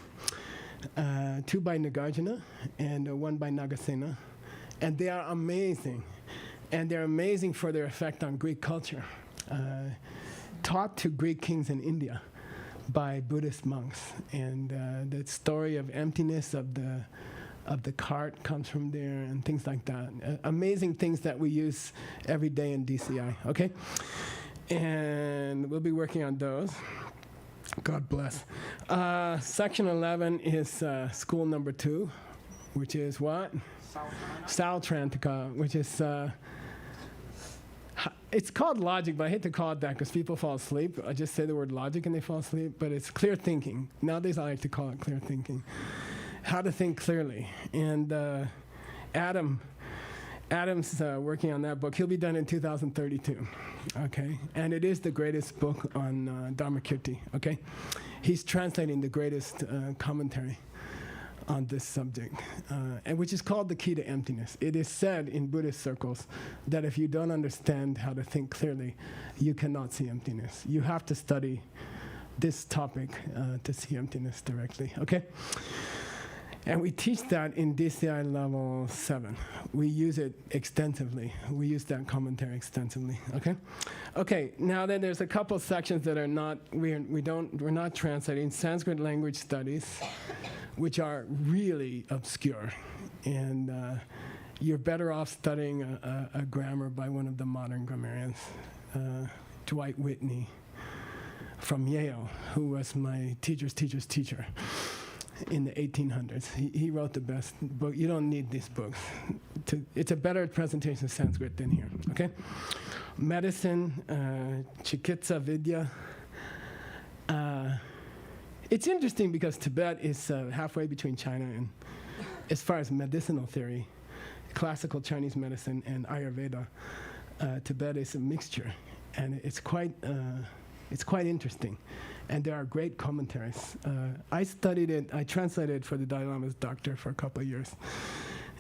2 by Nagarjuna and 1 by Nagasena. And they are amazing. And they're amazing for their effect on Greek culture. Taught to Greek kings in India by Buddhist monks. And the story of emptiness of the cart comes from there, and things like that. Amazing things that we use every day in DCI, okay? And we'll be working on those. God bless. Section 11 is school number 2, which is what? Sautrantika, which is, it's called logic, but I hate to call it that because people fall asleep. I just say the word logic and they fall asleep, but it's clear thinking. Nowadays I like to call it clear thinking. How to think clearly. And Adam's working on that book. He'll be done in 2032, okay? And it is the greatest book on Dharmakirti, okay? He's translating the greatest commentary on this subject, and which is called The Key to Emptiness. It is said in Buddhist circles that if you don't understand how to think clearly, you cannot see emptiness. You have to study this topic to see emptiness directly, okay? And we teach that in DCI level 7. We use it extensively. We use that commentary extensively, okay? Okay, now then there's a couple sections that are not, we're not translating. Sanskrit language studies, which are really obscure. And you're better off studying a grammar by one of the modern grammarians, Dwight Whitney from Yale, who was my teacher's teacher's teacher in the 1800s. He wrote the best book. You don't need these books. It's a better presentation of Sanskrit than here, okay? Medicine, Chikitsa Vidya. It's interesting because Tibet is halfway between China and, as far as medicinal theory, classical Chinese medicine and Ayurveda, Tibet is a mixture, and it's quite interesting. And there are great commentaries. I studied it, I translated it for the Dalai Lama's doctor for a couple of years.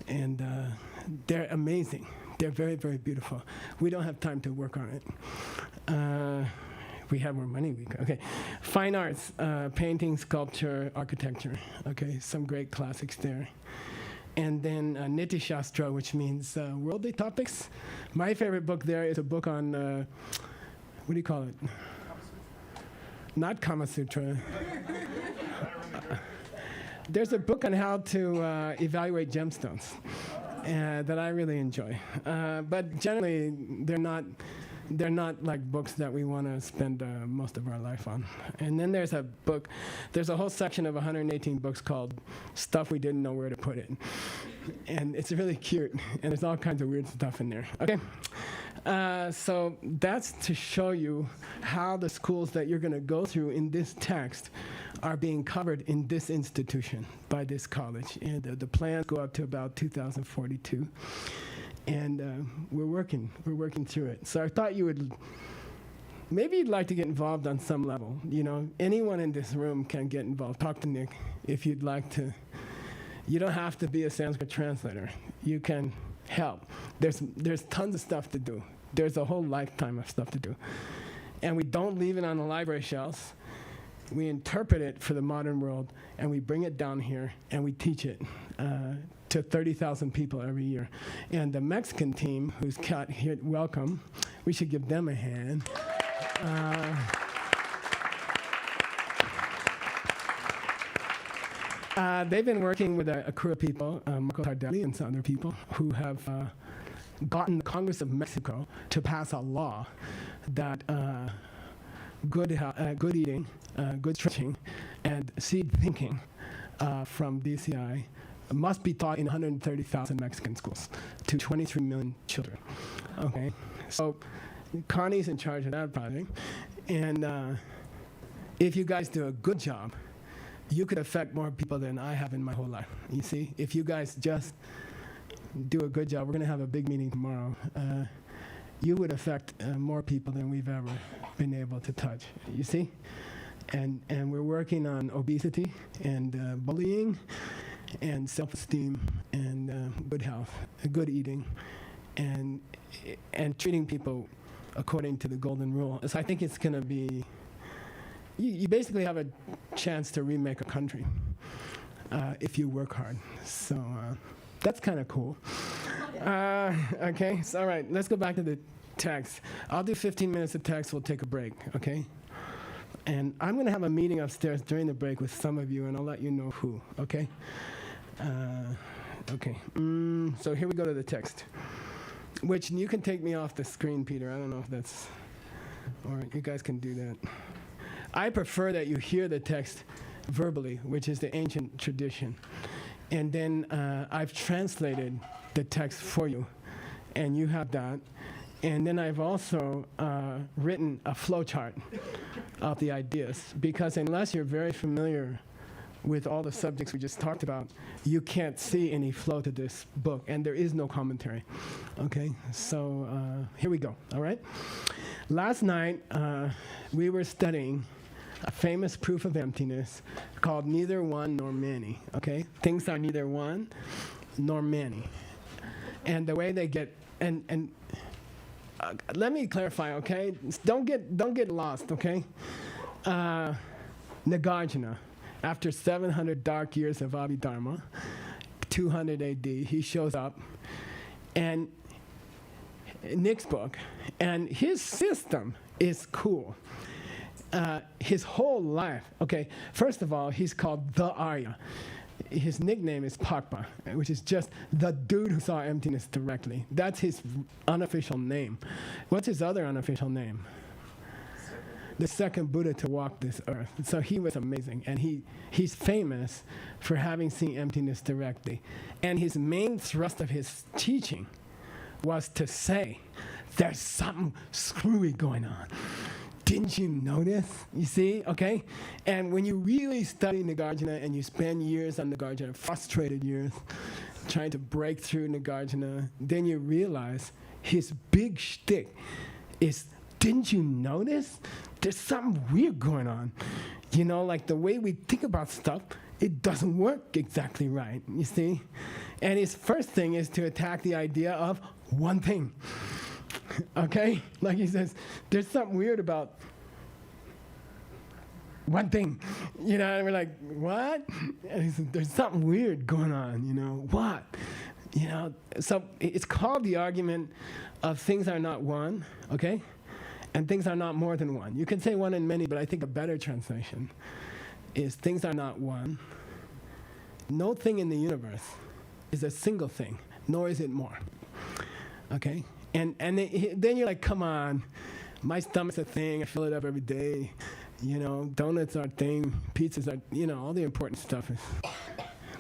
And they're amazing. They're very, very beautiful. We don't have time to work on it. If we have more money, we could. Okay. Fine arts, painting, sculpture, architecture. Okay, some great classics there. And then Niti Shastra, which means worldly topics. My favorite book there is a book on, what do you call it? Not Kama Sutra. There's a book on how to evaluate gemstones that I really enjoy. But generally, they're not like books that we want to spend most of our life on. And then there's a whole section of 118 books called Stuff We Didn't Know Where to Put It. And it's really cute, and there's all kinds of weird stuff in there. Okay? So that's to show you how the schools that you're going to go through in this text are being covered in this institution by this college. And the plans go up to about 2042. And we're working through it. So I thought maybe you'd like to get involved on some level. You know, anyone in this room can get involved. Talk to Nick if you'd like to. You don't have to be a Sanskrit translator. You can help. There's tons of stuff to do. There's a whole lifetime of stuff to do. And we don't leave it on the library shelves. We interpret it for the modern world, and we bring it down here, and we teach it to 30,000 people every year. And the Mexican team, who's got here, welcome. We should give them a hand. They've been working with a crew of people, Marco Tardelli and some other people, who have gotten the Congress of Mexico to pass a law that good eating, good stretching, and seed thinking from DCI must be taught in 130,000 Mexican schools to 23 million children. Okay, so Connie's in charge of that project, and if you guys do a good job, you could affect more people than I have in my whole life. You see, if you guys just do a good job, we're going to have a big meeting tomorrow. You would affect more people than we've ever been able to touch. You see, and we're working on obesity and bullying and self-esteem and good health, good eating, and treating people according to the golden rule. So I think it's going to be. You basically have a chance to remake a country if you work hard. So that's kind of cool. Okay, so all right, let's go back to the text. I'll do 15 minutes of text, we'll take a break, okay? And I'm going to have a meeting upstairs during the break with some of you, and I'll let you know who, okay? Okay, so here we go to the text, which you can take me off the screen, Peter. I don't know if that's, or you guys can do that. I prefer that you hear the text verbally, which is the ancient tradition. And then I've translated the text for you, and you have that. And then I've also written a flowchart of the ideas, because unless you're very familiar with all the subjects we just talked about, you can't see any flow to this book, and there is no commentary. Okay, so here we go, all right? Last night, we were studying a famous proof of emptiness called neither one nor many, okay? Things are neither one nor many. And the way they get, and let me clarify, okay? Don't get lost, okay? Nagarjuna, after 700 dark years of Abhidharma, 200 AD, he shows up, and Nick's book, and his system is cool. His whole life, okay, first of all, he's called the Arya. His nickname is Pakpa, which is just the dude who saw emptiness directly. That's his unofficial name. What's his other unofficial name? The second Buddha to walk this earth. So he was amazing, and he's famous for having seen emptiness directly. And his main thrust of his teaching was to say, there's something screwy going on. Didn't you notice? You see, okay? And when you really study Nagarjuna and you spend years on Nagarjuna, frustrated years, trying to break through Nagarjuna, then you realize his big shtick is didn't you notice? There's something weird going on. You know, like the way we think about stuff, it doesn't work exactly right, you see? And his first thing is to attack the idea of one thing, okay? Like he says, there's something weird about one thing, you know, and we're like, what? And he says, there's something weird going on, you know, what? You know, so it's called the argument of things are not one, okay? And things are not more than one. You can say one and many, but I think a better translation is things are not one. No thing in the universe is a single thing, nor is it more, okay? And then you're like, come on, my stomach's a thing, I fill it up every day. You know, donuts are a thing, pizzas are, you know, all the important stuff is,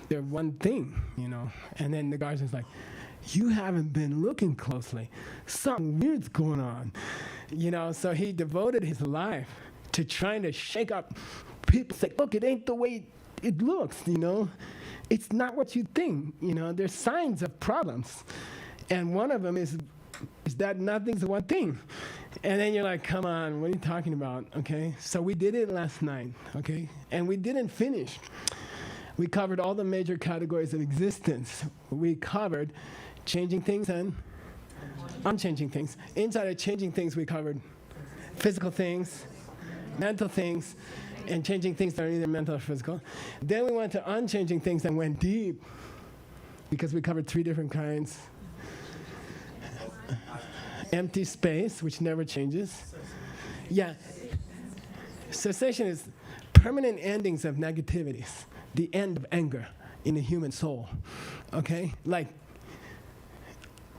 they're one thing, you know. And then the guardian's like, you haven't been looking closely. Something weird's going on. You know, so he devoted his life to trying to shake up people. Say, look, it ain't the way it looks, you know. It's not what you think, you know. There's signs of problems. And one of them is that nothing's one thing. And then you're like, come on, what are you talking about, okay? So we did it last night, okay? And we didn't finish. We covered all the major categories of existence. We covered changing things and unchanging things. Inside of changing things, we covered physical things, mental things, and changing things that are either mental or physical. Then we went to unchanging things and went deep, because we covered 3 different kinds. Empty space, which never changes. Yeah. Cessation is permanent endings of negativities. The end of anger in the human soul. Okay? Like,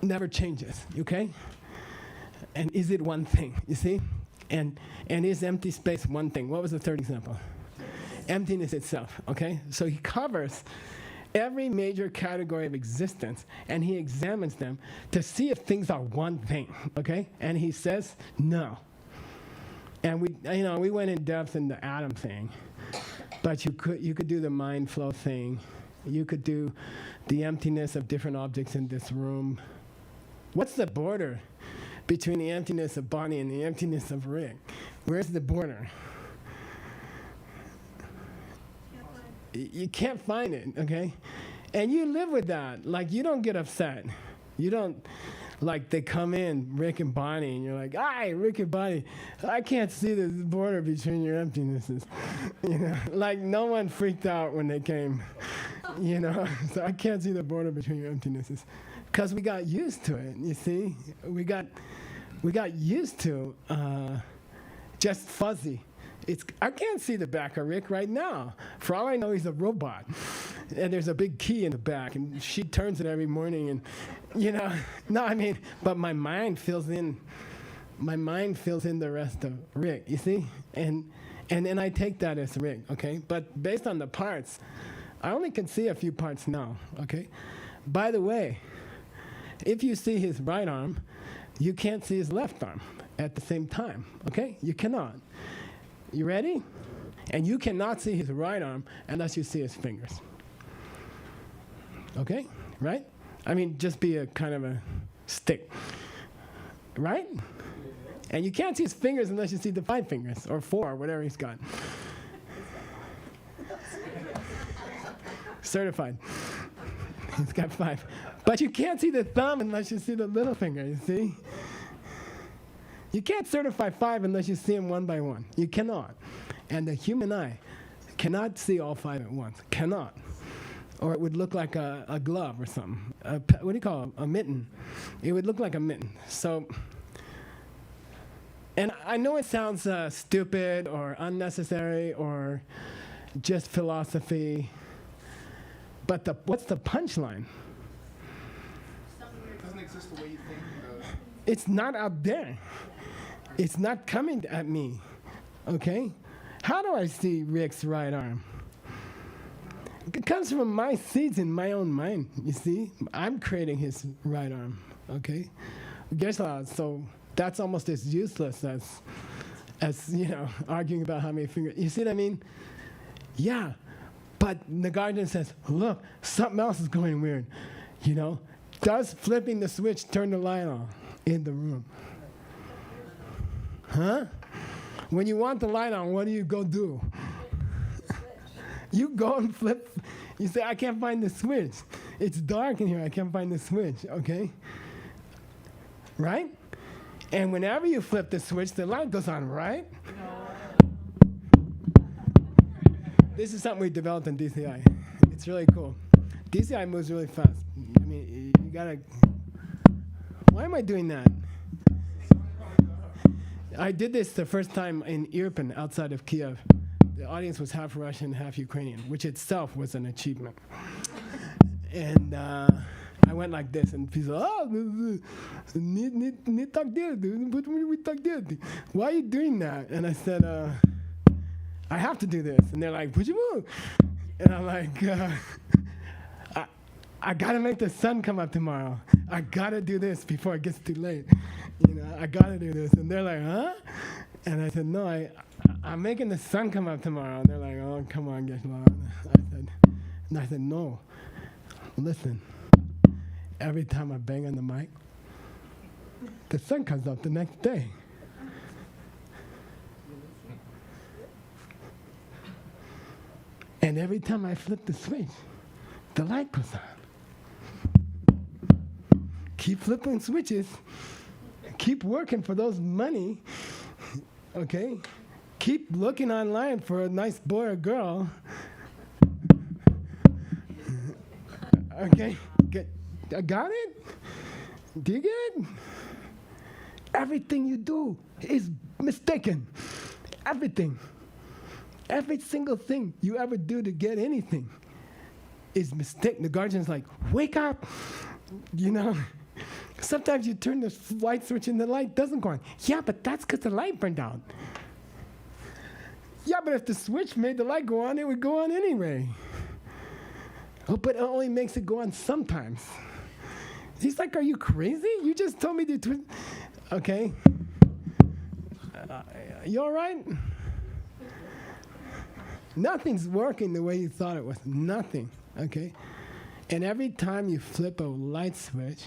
never changes. Okay? And is it one thing? You see? And is empty space one thing? What was the third example? Emptiness itself. Okay? So he covers every major category of existence, and he examines them to see if things are one thing, okay? And he says, no. And we went in depth in the atom thing, but you could do the mind flow thing. You could do the emptiness of different objects in this room. What's the border between the emptiness of Bonnie and the emptiness of Rick? Where's the border? You can't find it, okay? And you live with that. Like, you don't get upset. You don't, like, they come in, Rick and Bonnie, and you're like, hi, Rick and Bonnie, I can't see the border between your emptinesses. You know, like, no one freaked out when they came, you know? So I can't see the border between your emptinesses. Because we got used to it, you see? We got used to just fuzzy. I can't see the back of Rick right now. For all I know, he's a robot. And there's a big key in the back, and she turns it every morning, and, you know, no, I mean, but my mind fills in the rest of Rick, you see? And then I take that as Rick, okay? But based on the parts, I only can see a few parts now, okay? By the way, if you see his right arm, you can't see his left arm at the same time, okay? You cannot. You ready? And you cannot see his right arm unless you see his fingers. Okay? Right? I mean, just be a kind of a stick. Right? And you can't see his fingers unless you see the 5 fingers, or 4, or whatever he's got. Certified. He's got 5. But you can't see the thumb unless you see the little finger, you see? You can't certify 5 unless you see them one by one. You cannot. And the human eye cannot see all 5 at once. Cannot. Or it would look like a glove or something. What do you call it? A mitten. It would look like a mitten. So, and I know it sounds stupid or unnecessary or just philosophy, but what's the punchline? It doesn't exist the way you think. It's not out there. It's not coming at me, okay? How do I see Rick's right arm? It comes from my seeds in my own mind, you see? I'm creating his right arm, okay? So that's almost as useless as you know, arguing about how many fingers. You see what I mean? Yeah, but the guardian says, look, something else is going weird, you know? Does flipping the switch turn the light on in the room? Huh? When you want the light on, what do you go do? You go and flip. You say, I can't find the switch. It's dark in here. I can't find the switch. Okay? Right? And whenever you flip the switch, the light goes on, right? This is something we developed in DCI. It's really cool. DCI moves really fast. I mean, you gotta... Why am I doing that? I did this the first time in Irpin, outside of Kiev. The audience was half Russian, half Ukrainian, which itself was an achievement. And I went like this, and people why are you doing that? And I said, I have to do this. And they're like, почему? And I'm like, I gotta make the sun come up tomorrow. I gotta do this before it gets too late. You know, I gotta do this. And they're like, huh? And I said, no, I'm making the sun come up tomorrow. And they're like, oh, come on, Geshe. I said, no. Listen, every time I bang on the mic, the sun comes up the next day. And every time I flip the switch, the light goes on. Keep flipping switches. Keep working for those money. Okay? Keep looking online for a nice boy or girl. Okay? I got it? Do you get it? Everything you do is mistaken. Everything. Every single thing you ever do to get anything is mistaken. The guardian's like, wake up! You know? Sometimes you turn the light switch and the light doesn't go on. Yeah, but that's because the light burned out. Yeah, but if the switch made the light go on, it would go on anyway. Oh, but it only makes it go on sometimes. He's like, are you crazy? You just told me to okay. You all right? Nothing's working the way you thought it was. Nothing, okay? And every time you flip a light switch,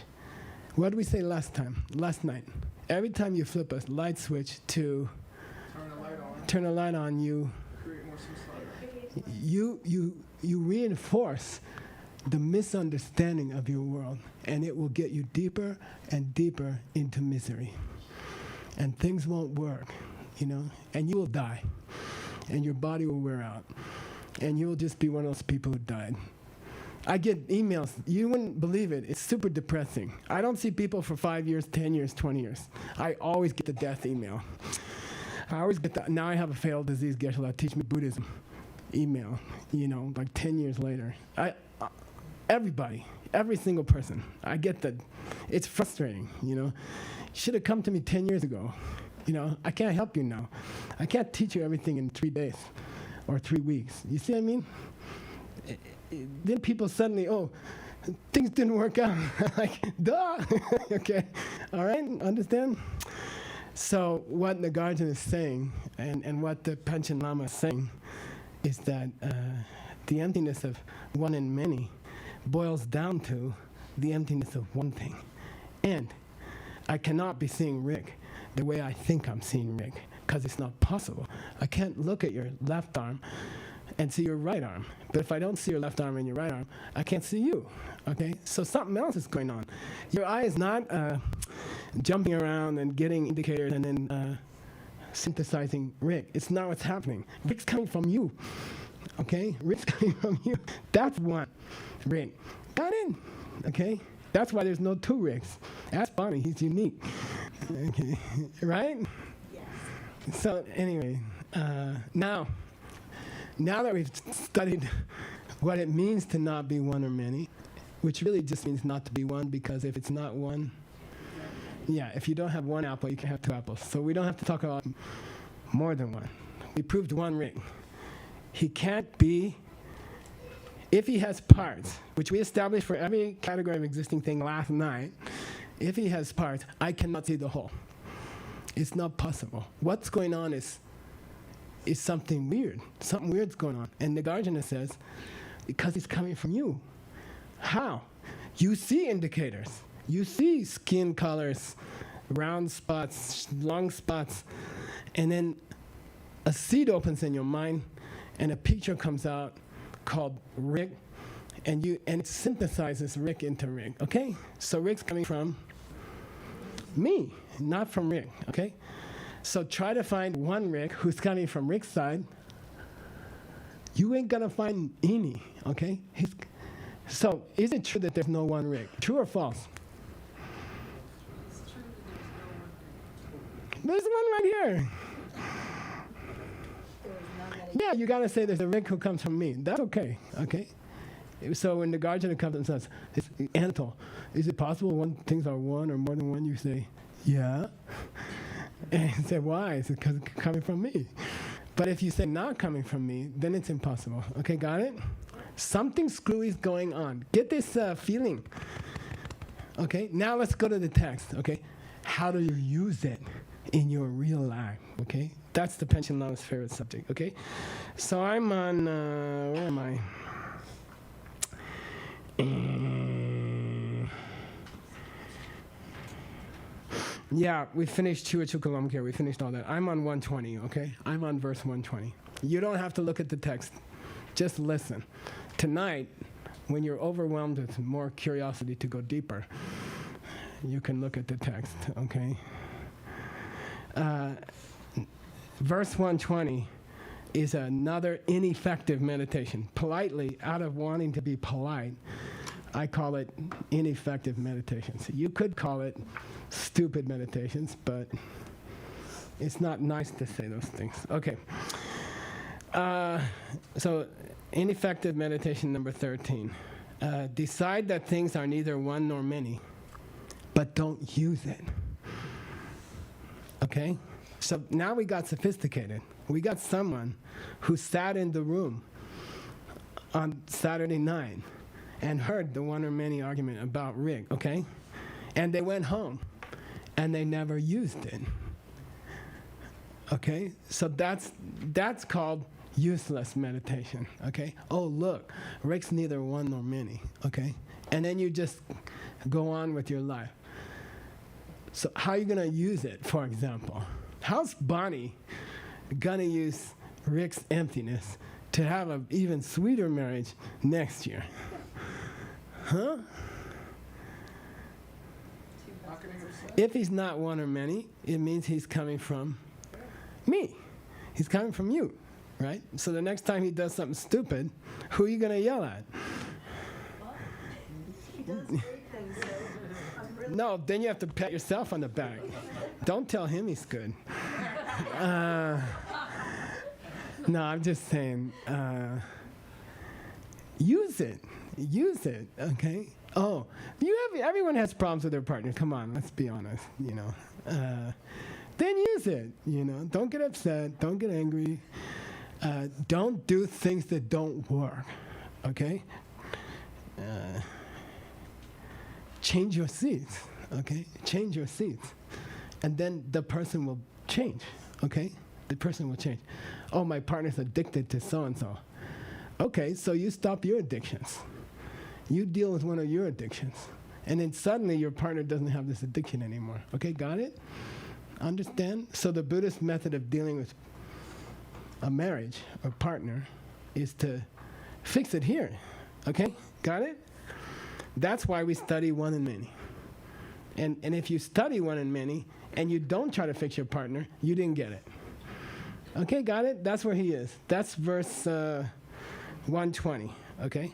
what did we say last night? Every time you flip a light switch to turn a light on, you reinforce the misunderstanding of your world, and it will get you deeper and deeper into misery. And things won't work, you know, and you will die, and your body will wear out, and you will just be one of those people who died. I get emails, you wouldn't believe it, it's super depressing. I don't see people for 5 years, 10 years, 20 years. I always get the death email. I always get that, now I have a failed disease, Geshe, teach me Buddhism email, you know, like 10 years later. Everybody, every single person, I get that. It's frustrating, you know. You should have come to me 10 years ago. You know, I can't help you now. I can't teach you everything in 3 days or 3 weeks. You see what I mean? Then people suddenly, oh, things didn't work out. Like, duh. Okay, all right, understand? So what the guardian is saying, and what the Panchen Lama is saying, is that the emptiness of one and many boils down to the emptiness of one thing. And I cannot be seeing Rick the way I think I'm seeing Rick, because it's not possible. I can't look at your left arm and see your right arm. But if I don't see your left arm and your right arm, I can't see you, okay? So something else is going on. Your eye is not jumping around and getting indicators and then synthesizing Rick. It's not what's happening. Rick's coming from you, okay? Rick's coming from you. That's one Rick. Got it? Okay? That's why there's no two Ricks. Ask Bonnie, he's unique. Okay, right? Yes. So anyway, now that we've studied what it means to not be one or many, which really just means not to be one, because if it's not one, yeah, if you don't have one apple, you can have two apples. So we don't have to talk about more than one. We proved one ring. He can't be, if he has parts, which we established for every category of existing thing last night, if he has parts, I cannot see the whole. It's not possible. What's going on is something weird. Something weird's going on. And Nagarjuna says, because it's coming from you. How? You see indicators. You see skin colors, round spots, long spots, And then a seed opens in your mind, and a picture comes out called Rick, and it synthesizes Rick into Rick, okay? So Rick's coming from me, not from Rick, okay? So try to find one Rick who's coming from Rick's side. You ain't gonna find any, okay? So is it true that there's no one Rick? True or false? There's one right here. Yeah, you gotta say there's a Rick who comes from me. That's okay, okay? So when the guardian comes and says, it's Anatol, is it possible when things are one or more than one? You say, yeah. And you say, why? Is it because it's coming from me? But if you say not coming from me, then it's impossible. Okay, got it? Something screwy is going on. Get this feeling. Okay, now let's go to the text, okay? How do you use it in your real life, okay? That's the Pension Lama's favorite subject, okay? So I'm on, where am I? Yeah, we finished Chukalamkir, we finished all that. I'm on 120, okay? I'm on verse 120. You don't have to look at the text, just listen. Tonight, when you're overwhelmed with more curiosity to go deeper, you can look at the text, okay? Verse 120 is another ineffective meditation. Politely, out of wanting to be polite, I call it ineffective meditations. You could call it stupid meditations, but it's not nice to say those things. Okay. So ineffective meditation number 13. Decide that things are neither one nor many, but don't use it. Okay? So now we got sophisticated. We got someone who sat in the room on Saturday night and heard the one or many argument about Rick, okay? And they went home and they never used it. Okay? So that's called useless meditation, okay? Oh, look, Rick's neither one nor many, okay? And then you just go on with your life. So how are you going to use it, for example? How's Bonnie going to use Rick's emptiness to have an even sweeter marriage next year? Huh? If he's not one or many, it means he's coming from me. He's coming from you, right? So the next time he does something stupid, who are you going to yell at? He does great things, so I'm really No, then you have to pat yourself on the back. Don't tell him he's good. No, I'm just saying, use it, okay? Oh, everyone has problems with their partner. Come on, let's be honest, you know. Then use it, you know. Don't get upset, don't get angry. Don't do things that don't work, okay? Change your seats, okay? Change your seats. And then the person will change, okay? The person will change. Oh, my partner's addicted to so-and-so. Okay, so you stop your addictions. You deal with one of your addictions. And then suddenly your partner doesn't have this addiction anymore. Okay, got it? Understand? So the Buddhist method of dealing with a marriage or partner is to fix it here. Okay, got it? That's why we study one and many. And if you study one and many, and you don't try to fix your partner, you didn't get it. Okay, got it? That's where he is. That's verse 120, okay?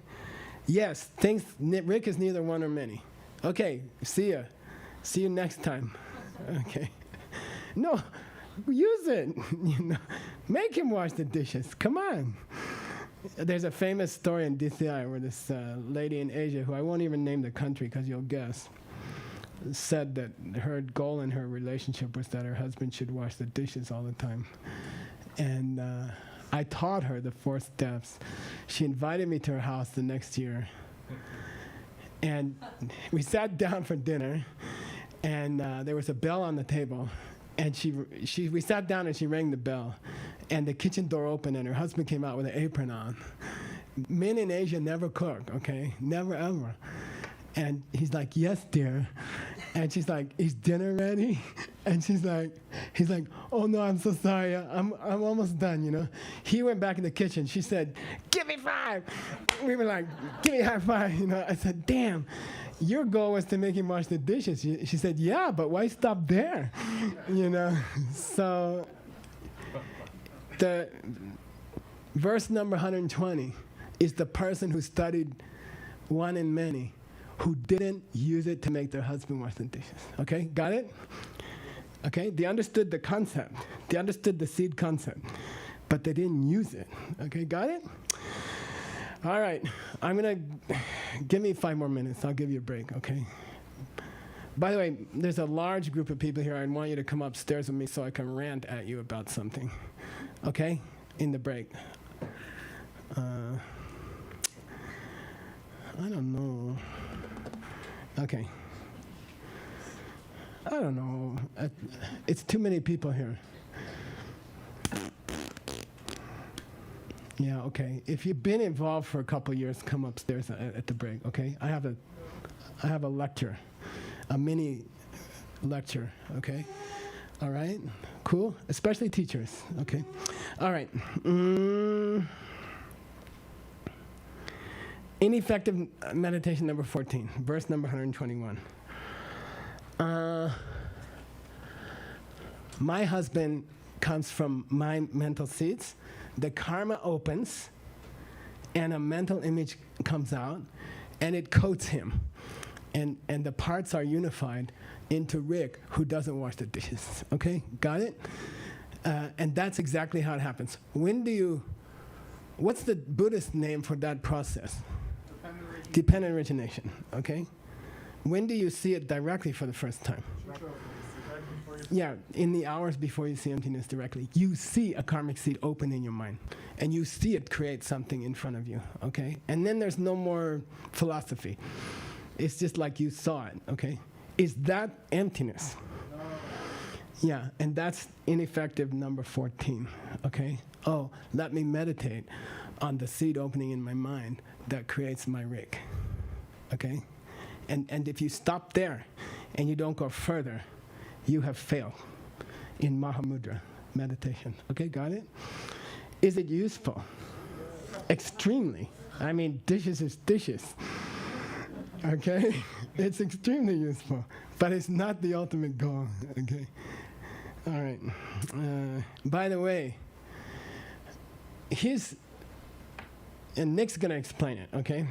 Yes, Rick is neither one or many. Okay, see ya. See you next time. Okay. No, use it. You know, make him wash the dishes. Come on. There's a famous story in DCI where this lady in Asia, who I won't even name the country because you'll guess, said that her goal in her relationship was that her husband should wash the dishes all the time. And I taught her the 4 steps. She invited me to her house the next year. And we sat down for dinner, and there was a bell on the table. And we sat down and she rang the bell. And the kitchen door opened and her husband came out with an apron on. Men in Asia never cook, okay? Never, ever. And he's like, yes, dear. And she's like, is dinner ready? And he's like, oh no, I'm so sorry. I'm almost done, you know. He went back in the kitchen. She said, give me 5. We were like, give me a high five, you know. I said, damn, your goal was to make him wash the dishes. She said, yeah, but why stop there? You know. So the verse number 120 is the person who studied one in many, who didn't use it to make their husband wash the dishes. Okay, got it? Okay, they understood the concept. They understood the seed concept, but they didn't use it. Okay, got it? All right, give me 5 more minutes. I'll give you a break, okay? By the way, there's a large group of people here. I want you to come upstairs with me so I can rant at you about something, okay? In the break. I don't know. Okay. I don't know. It's too many people here. Yeah, okay. If you've been involved for a couple years, come upstairs at the break, okay? I have a lecture, a mini lecture, okay? All right? Cool? Especially teachers, okay? All right. Ineffective meditation number 14, verse number 121. My husband comes from my mental seeds. The karma opens, and a mental image comes out, and it coats him. And the parts are unified into Rick, who doesn't wash the dishes. Okay? Got it? And that's exactly how it happens. What's the Buddhist name for that process? Dependent origination, okay? When do you see it directly for the first time? Yeah, in the hours before you see emptiness directly. You see a karmic seed open in your mind, and you see it create something in front of you, okay? And then there's no more philosophy. It's just like you saw it, okay? Is that emptiness? Yeah, and that's ineffective number 14, okay? Oh, let me meditate on the seed opening in my mind that creates my Rick, okay? And if you stop there and you don't go further, you have failed in Mahamudra meditation. Okay, got it? Is it useful? Extremely. I mean, dishes is dishes. Okay? It's extremely useful, but it's not the ultimate goal. Okay? All right. By the way, and Nick's going to explain it, okay?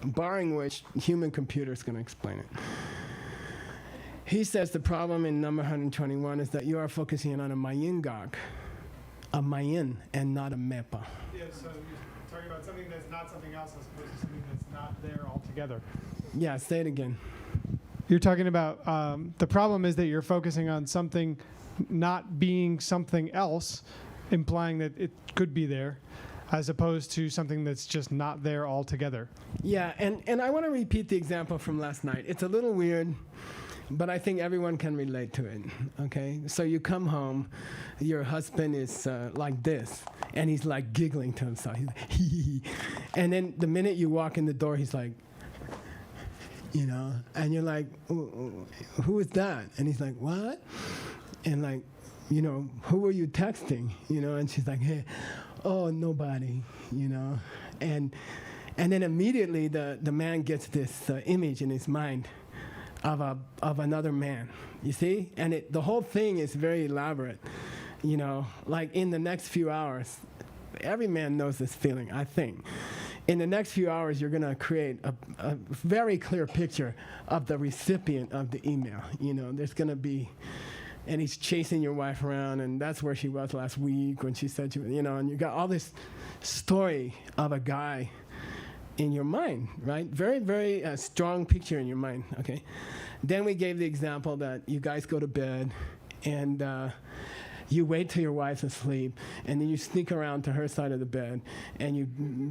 Barring which, human computer is going to explain it. He says the problem in number 121 is that you are focusing on a mayin gak, a mayin, and not a mepa. Yeah, so you're talking about something that's not something else as opposed to something that's not there altogether. Yeah, say it again. You're talking about the problem is that you're focusing on something not being something else, implying that it could be there, as opposed to something that's just not there altogether. Yeah, and I want to repeat the example from last night. It's a little weird, but I think everyone can relate to it, okay? So you come home, your husband is like this, and he's like giggling to himself. He's like, hee hee hee. And then the minute you walk in the door, he's like, you know, and you're like, who is that? And he's like, what? And like, you know, who were you texting? You know, and she's like, hey, oh, nobody, you know. And then immediately the man gets this image in his mind of another man, you see? And the whole thing is very elaborate, you know, like in the next few hours, every man knows this feeling, I think. In the next few hours, you're going to create a very clear picture of the recipient of the email. You know, there's going to be, and he's chasing your wife around, and that's where she was last week when she said, you know, and you got all this story of a guy in your mind, right? Very, very strong picture in your mind, okay? Then we gave the example that you guys go to bed, and you wait till your wife's asleep, and then you sneak around to her side of the bed, and you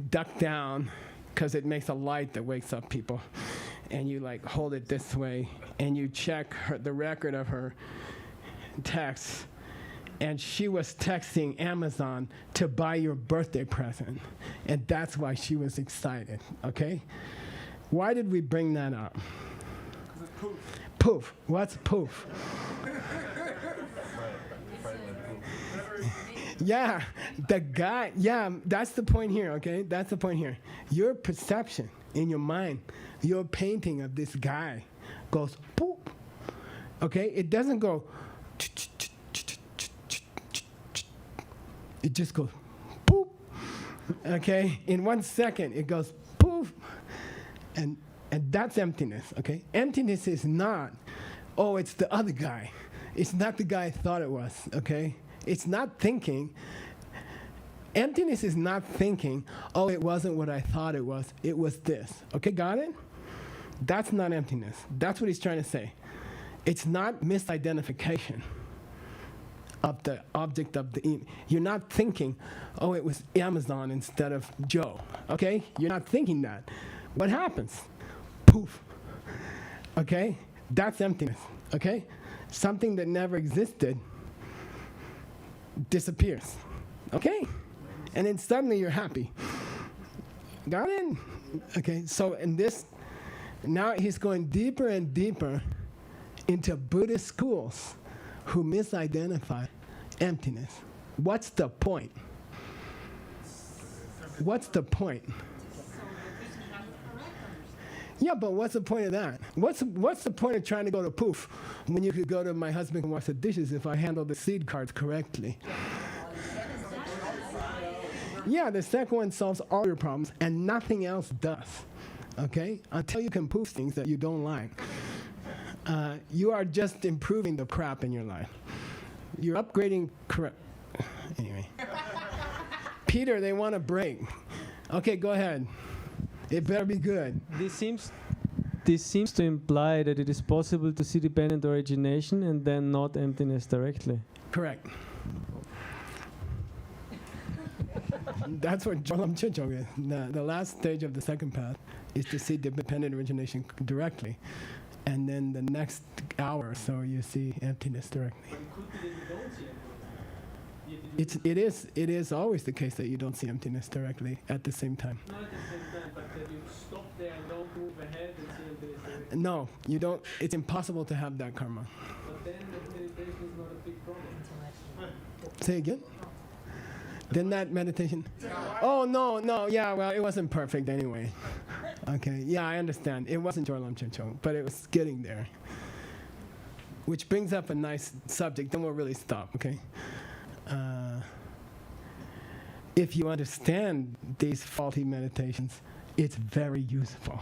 duck down, because it makes a light that wakes up people, and you like hold it this way, and you check the record of her text, and she was texting Amazon to buy your birthday present, and that's why she was excited, okay? Why did we bring that up? Poof. What's poof? Yeah, the guy, yeah, that's the point here, okay? That's the point here. Your perception in your mind, your painting of this guy goes poof. Okay? It doesn't go, it just goes poof. Okay? In 1 second, it goes poof. And that's emptiness, okay? Emptiness is not, oh, it's the other guy. It's not the guy I thought it was, okay? It's not thinking. Emptiness is not thinking, oh, it wasn't what I thought it was. It was this. Okay, got it? That's not emptiness. That's what he's trying to say. It's not misidentification of the object of the you're not thinking, oh, it was Amazon instead of Joe. Okay? You're not thinking that. What happens? Poof. Okay? That's emptiness. Okay? Something that never existed disappears. Okay? And then suddenly you're happy. Got it? Okay, so in this, now he's going deeper and deeper into Buddhist schools who misidentify emptiness. What's the point? What's the point? Yeah, but what's the point of that? What's the point of trying to go to poof when you could go to my husband can wash the dishes if I handle the seed cards correctly? Yeah, the second one solves all your problems and nothing else does. Okay? Until you can poof things that you don't like. You are just improving the crap in your life. You're upgrading crap. Anyway. Peter, they want a break. Okay, go ahead. It better be good. This seems to imply that it is possible to see dependent origination and then not emptiness directly. Correct. That's what Jolam Chichog is. The last stage of the second path is to see dependent origination directly. And then the next hour or so you see emptiness directly. It is always the case that you don't see emptiness directly at the same time. Not at the same time, but that you stop there and don't move ahead and see emptiness directly. No, you don't. It's impossible to have that karma. But then the meditation is not a big problem. Say again? Then that meditation? Oh, no, yeah, well, it wasn't perfect anyway. Okay, yeah, I understand. It wasn't Jolam Chichog, but it was getting there. Which brings up a nice subject, then we'll really stop, okay? If you understand these faulty meditations, it's very useful.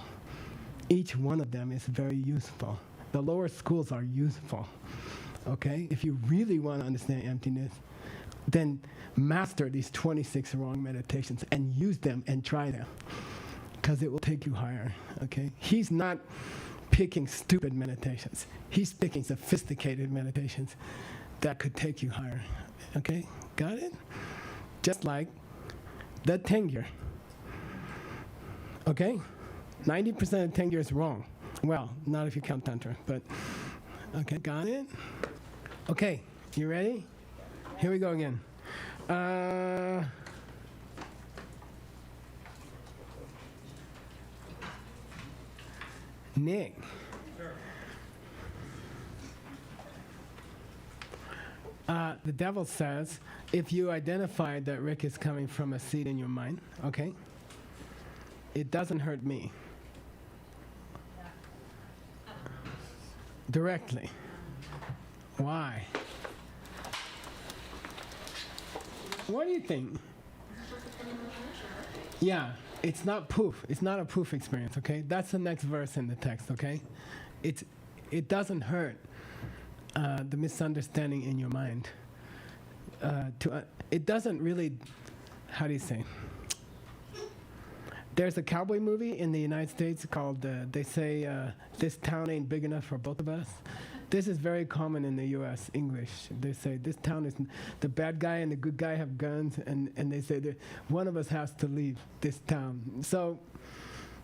Each one of them is very useful. The lower schools are useful, okay? If you really want to understand emptiness, then master these 26 wrong meditations and use them and try them, because it will take you higher, okay? He's not picking stupid meditations. He's picking sophisticated meditations that could take you higher, okay? Got it? Just like the Tengyur, okay? 90% of Tengyur is wrong. Well, not if you count Tantra, but okay, got it? Okay, you ready? Here we go again. Nick. The devil says, if you identify that Rick is coming from a seed in your mind, okay, it doesn't hurt me. Directly. Why? What do you think? Yeah, it's not poof. It's not a poof experience, okay? That's the next verse in the text, okay? It doesn't hurt the misunderstanding in your mind. It doesn't really, how do you say? There's a cowboy movie in the United States called, they say, This Town Ain't Big Enough for Both of Us. This is very common in the U.S. English. They say, this town is, the bad guy and the good guy have guns, and they say that one of us has to leave this town. So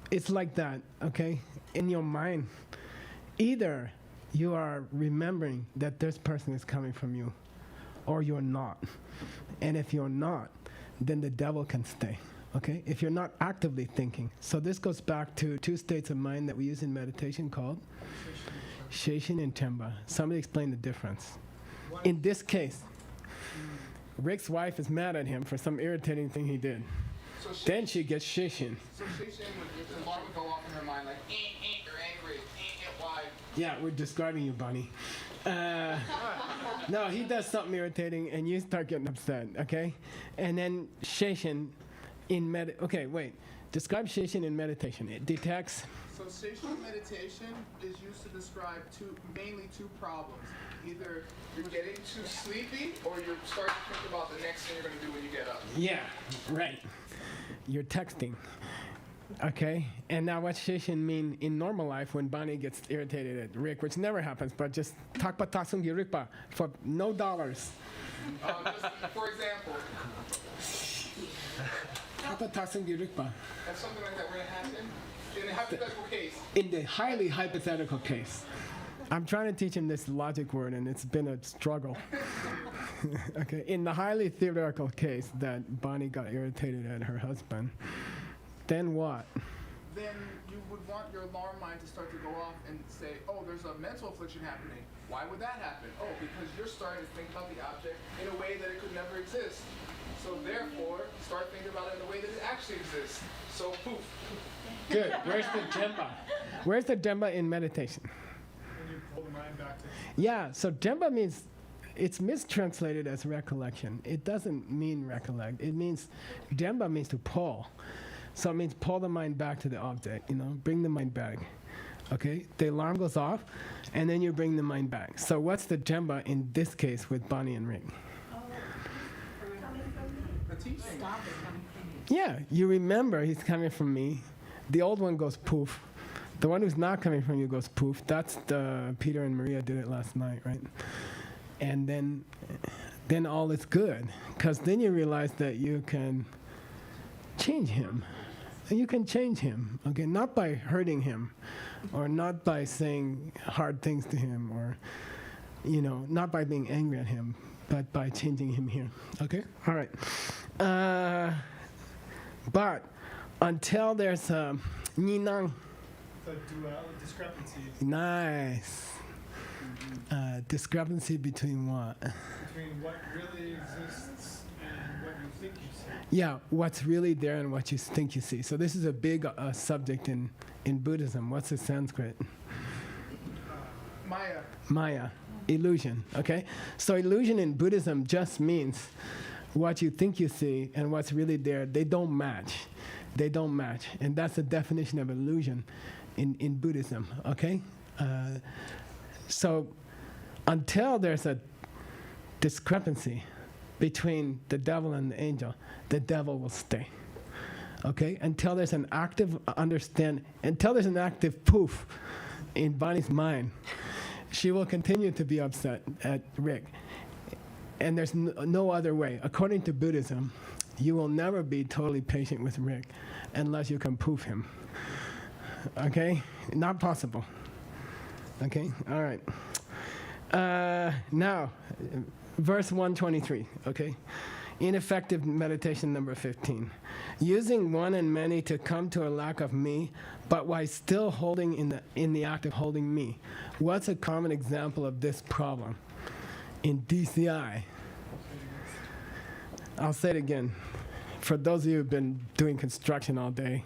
it's like that, okay? In your mind, either you are remembering that this person is coming from you, or you're not. And if you're not, then the devil can stay. Okay, if you're not actively thinking. So this goes back to two states of mind that we use in meditation called Sheshin and Tenba. Somebody explain the difference. In this case, Rick's wife is mad at him for some irritating thing he did. So Then she gets Sheshin. So Shishin would, the alarm would go off in her mind like, you're angry, why? Yeah, we're describing you, Bunny. No, he does something irritating, and you start getting upset, okay? And then Sheshin in okay, wait. Describe Sheshin in meditation. It detects. So Shishin meditation is used to describe mainly two problems. Either you're getting too sleepy, or you're starting to think about the next thing you're going to do when you get up. Yeah, right. You're texting. Okay, and now what's Shishin mean in normal life when Bonnie gets irritated at Rick, which never happens, but just takpa tasungi rikpa for no dollars. Just for example, Takpa tasungi rikpa. if something like that were to happen, in a hypothetical case, In the highly hypothetical case, I'm trying to teach him this logic word, and it's been a struggle. Okay, in the highly theoretical case that Bonnie got irritated at her husband, then what? then you would want your alarm mind to start to go off and say, oh, there's a mental affliction happening. Why would that happen? Oh, because you're starting to think about the object in a way that it could never exist. So therefore, start thinking about it in a way that it actually exists. So poof. Good. Where's the Demba? Where's the Demba in meditation? When you pull the mind back to Yeah, so Demba means, it's mistranslated as recollection. It doesn't mean recollect. It means, Demba means to pull. So it means pull the mind back to the object, bring the mind back. Okay? The alarm goes off, and then you bring the mind back. So what's the Demba in this case with Bonnie and Rick? The teaching. Yeah, you remember he's coming from me. The old one goes poof. The one who's not coming from you goes poof. That's the Peter and Maria did it last night, right? And then all is good, because then you realize that you can change him. You can change him, okay? Not by hurting him, or not by saying hard things to him, or not by being angry at him, but by changing him here. Okay? All right. But until there's a ninang. the discrepancy Nice. Discrepancy between what? between what really exists and what you think you see. Yeah, what's really there and what you think you see. So this is a big subject in Buddhism. What's the Sanskrit? Maya. Maya, illusion, okay? So illusion in Buddhism just means what you think you see and what's really there, they don't match. They don't match. And that's the definition of illusion in Buddhism, okay? So until there's a discrepancy between the devil and the angel, the devil will stay. Okay? Until there's an active until there's an active poof in Bonnie's mind, she will continue to be upset at Rick. And there's no other way. According to Buddhism, you will never be totally patient with Rick unless you can poof him. Okay? Not possible. Okay? All right. Now, verse 123, okay? Ineffective meditation number 15. Using one and many to come to a lack of me, but while still holding in the act of holding me. What's a common example of this problem in DCI? I'll say it again. For those of you who've been doing construction all day.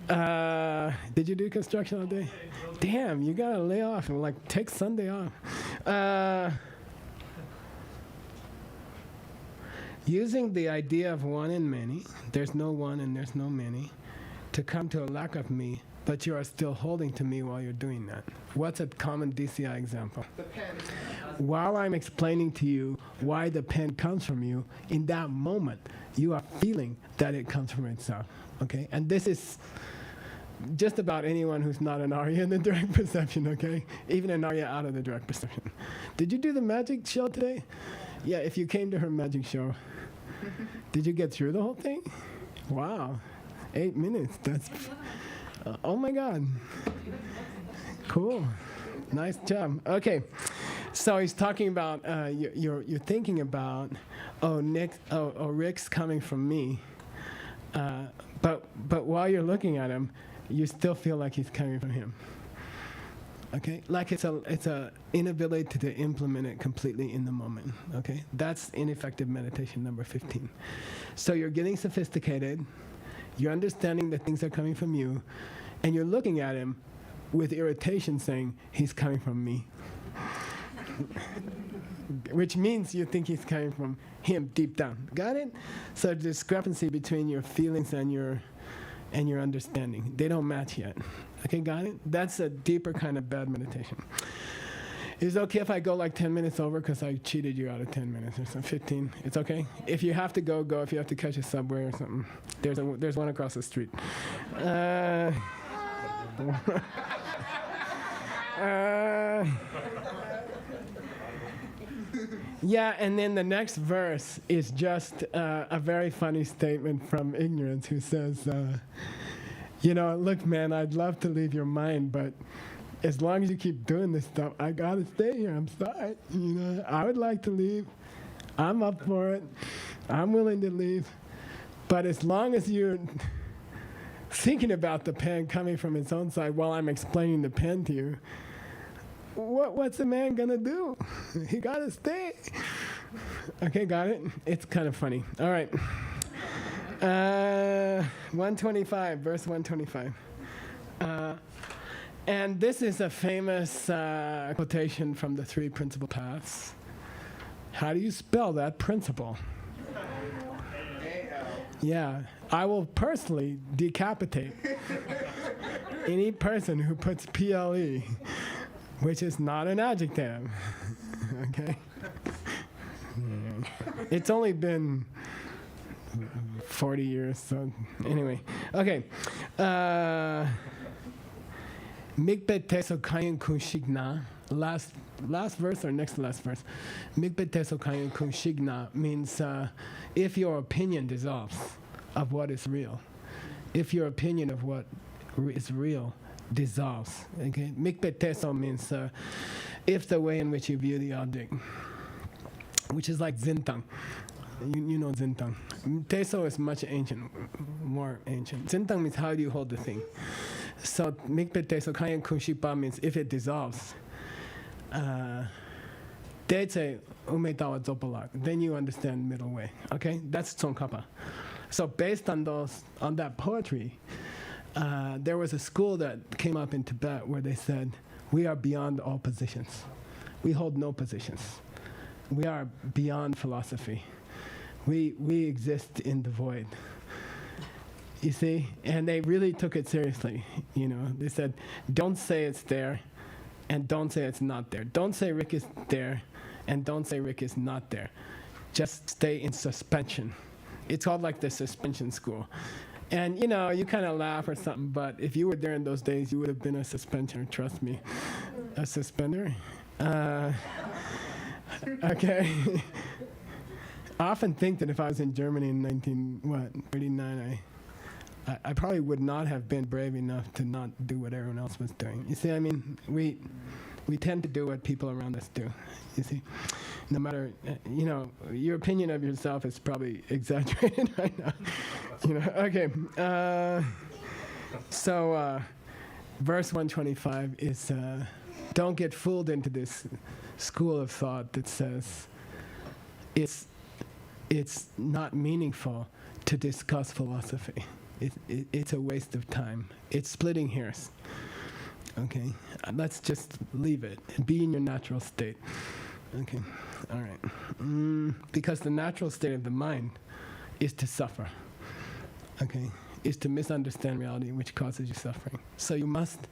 Did you do construction all day? Damn, you gotta lay off and take Sunday off. Using the idea of one and many, there's no one and there's no many, to come to a lack of me, but you are still holding to me while you're doing that. What's a common DCI example? The pen. While I'm explaining to you why the pen comes from you, in that moment, you are feeling that it comes from itself, okay? And this is just about anyone who's not an Arya in the direct perception, okay? Even an Arya out of the direct perception. Did you do the magic show today? Yeah, if you came to her magic show, did you get through the whole thing? Wow, 8 minutes, that's, oh my God. Cool, nice job. Okay, so he's talking about, you're thinking about, Rick's coming from me, but while you're looking at him, you still feel like he's coming from him. Okay, like it's a inability to implement it completely in the moment. Okay, that's ineffective meditation number 15. So you're getting sophisticated, you're understanding that things are coming from you, and you're looking at him with irritation saying, he's coming from me. Which means you think he's coming from him deep down. Got it? So the discrepancy between your feelings and your understanding, they don't match yet. Okay, got it? That's a deeper kind of bad meditation. Is it okay if I go like 10 minutes over because I cheated you out of 10 minutes or something? 15? It's okay? If you have to go, go. If you have to catch a subway or something, there's one across the street. Yeah, and then the next verse is just a very funny statement from Ignorance who says, look, man, I'd love to leave your mind, but as long as you keep doing this stuff, I gotta stay here. I'm sorry. I would like to leave. I'm up for it. I'm willing to leave. But as long as you're thinking about the pen coming from its own side while I'm explaining the pen to you, what's a man gonna do? He gotta stay. Okay, got it? It's kind of funny. All right. 125, verse 125. And this is a famous quotation from the Three Principal Paths. How do you spell that principle? Yeah, I will personally decapitate any person who puts PLE, which is not an adjective. Okay? It's only been 40 years, so anyway. Okay. Mikpe teso kayen kun shigna. Last verse or next to last verse? Mikpe teso kayen kun shigna means if your opinion dissolves of what is real. If your opinion of what is real dissolves. Okay? Mikpe teso means if the way in which you view the object, which is like zintang. You know zintang. Teso is much ancient, more ancient. Zintang means how do you hold the thing. So mikpe teso kayen kun shigpa means if it dissolves. Then you understand middle way. Okay, that's Tsongkhapa. So based on that poetry, there was a school that came up in Tibet where they said, we are beyond all positions. We hold no positions. We are beyond philosophy. We exist in the void. You see? And they really took it seriously. They said, don't say it's there, and don't say it's not there. Don't say Rick is there, and don't say Rick is not there. Just stay in suspension. It's called like the suspension school. And you kind of laugh or something, but if you were there in those days, you would have been a suspension, trust me. A suspender? Okay. I often think that if I was in Germany in 1939, I probably would not have been brave enough to not do what everyone else was doing. You see, I mean, we tend to do what people around us do. You see, no matter, your opinion of yourself is probably exaggerated right now. Okay. So, verse 125 is, don't get fooled into this school of thought that says it's not meaningful to discuss philosophy. It's a waste of time. It's splitting hairs. Okay, let's just leave it. Be in your natural state. Okay, all right. Because the natural state of the mind is to suffer. Okay, is to misunderstand reality, which causes you suffering. So you must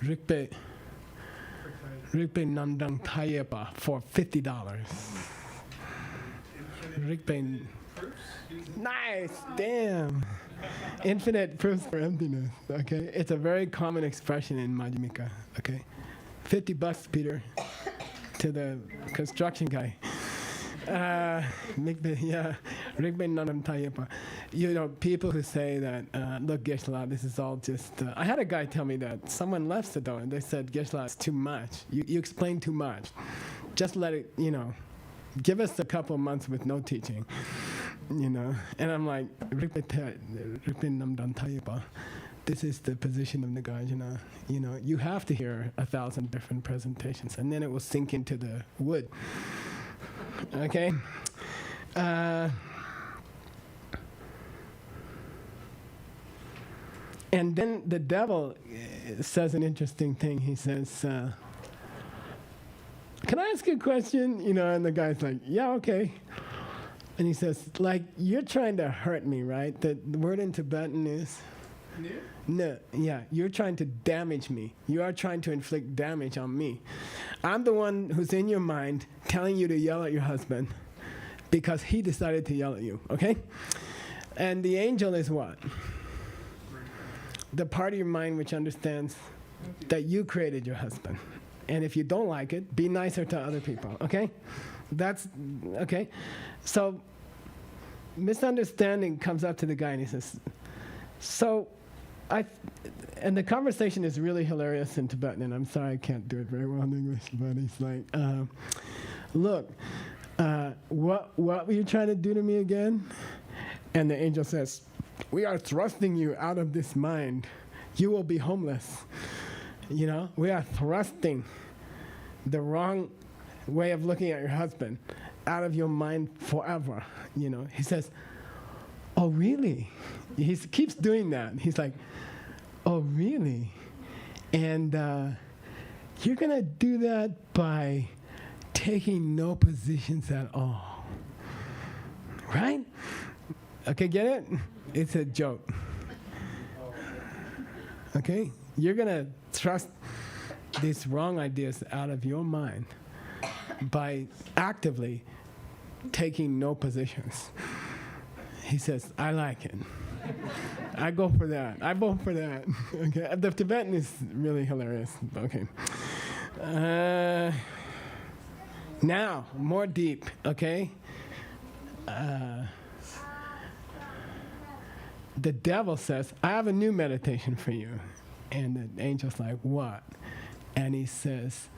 rikpe nandang tayepa for $50. Rikpe. Nice, damn. Infinite proofs for emptiness. Okay, it's a very common expression in Madhyamika. Okay, $50, Peter, to the construction guy. People who say that, look, Geshe, this is all just. I had a guy tell me that someone left Sedona. They said, Geshe, it's too much. You explain too much. Just let it, give us a couple months with no teaching. And I'm like, this is the position of Nagarjuna. You know, you have to hear 1,000 different presentations, and then it will sink into the wood. Okay? And then the devil says an interesting thing. He says, can I ask you a question? You know, and the guy's like, yeah, okay. And he says, like, you're trying to hurt me, right? The word in Tibetan is? No, yeah, you're trying to damage me. You are trying to inflict damage on me. I'm the one who's in your mind telling you to yell at your husband because he decided to yell at you, okay? And the angel is what? The part of your mind which understands that you created your husband. And if you don't like it, be nicer to other people, okay? That's, okay? So, misunderstanding comes up to the guy and he says, so, and the conversation is really hilarious in Tibetan, and I'm sorry I can't do it very well in English, but he's like, look, what were you trying to do to me again? And the angel says, we are thrusting you out of this mind. You will be homeless. You know, we are thrusting the wrong way of looking at your husband out of your mind forever. You know, he says, oh, really? He keeps doing that. He's like, oh, really? And you're going to do that by taking no positions at all. Right? Okay, get it? It's a joke. Okay? You're going to thrust these wrong ideas out of your mind by actively taking no positions. He says, I like it. I go for that. I vote for that. Okay? The Tibetan is really hilarious. Okay. Now, more deep, okay? The devil says, I have a new meditation for you. And the angel's like, what? And he says,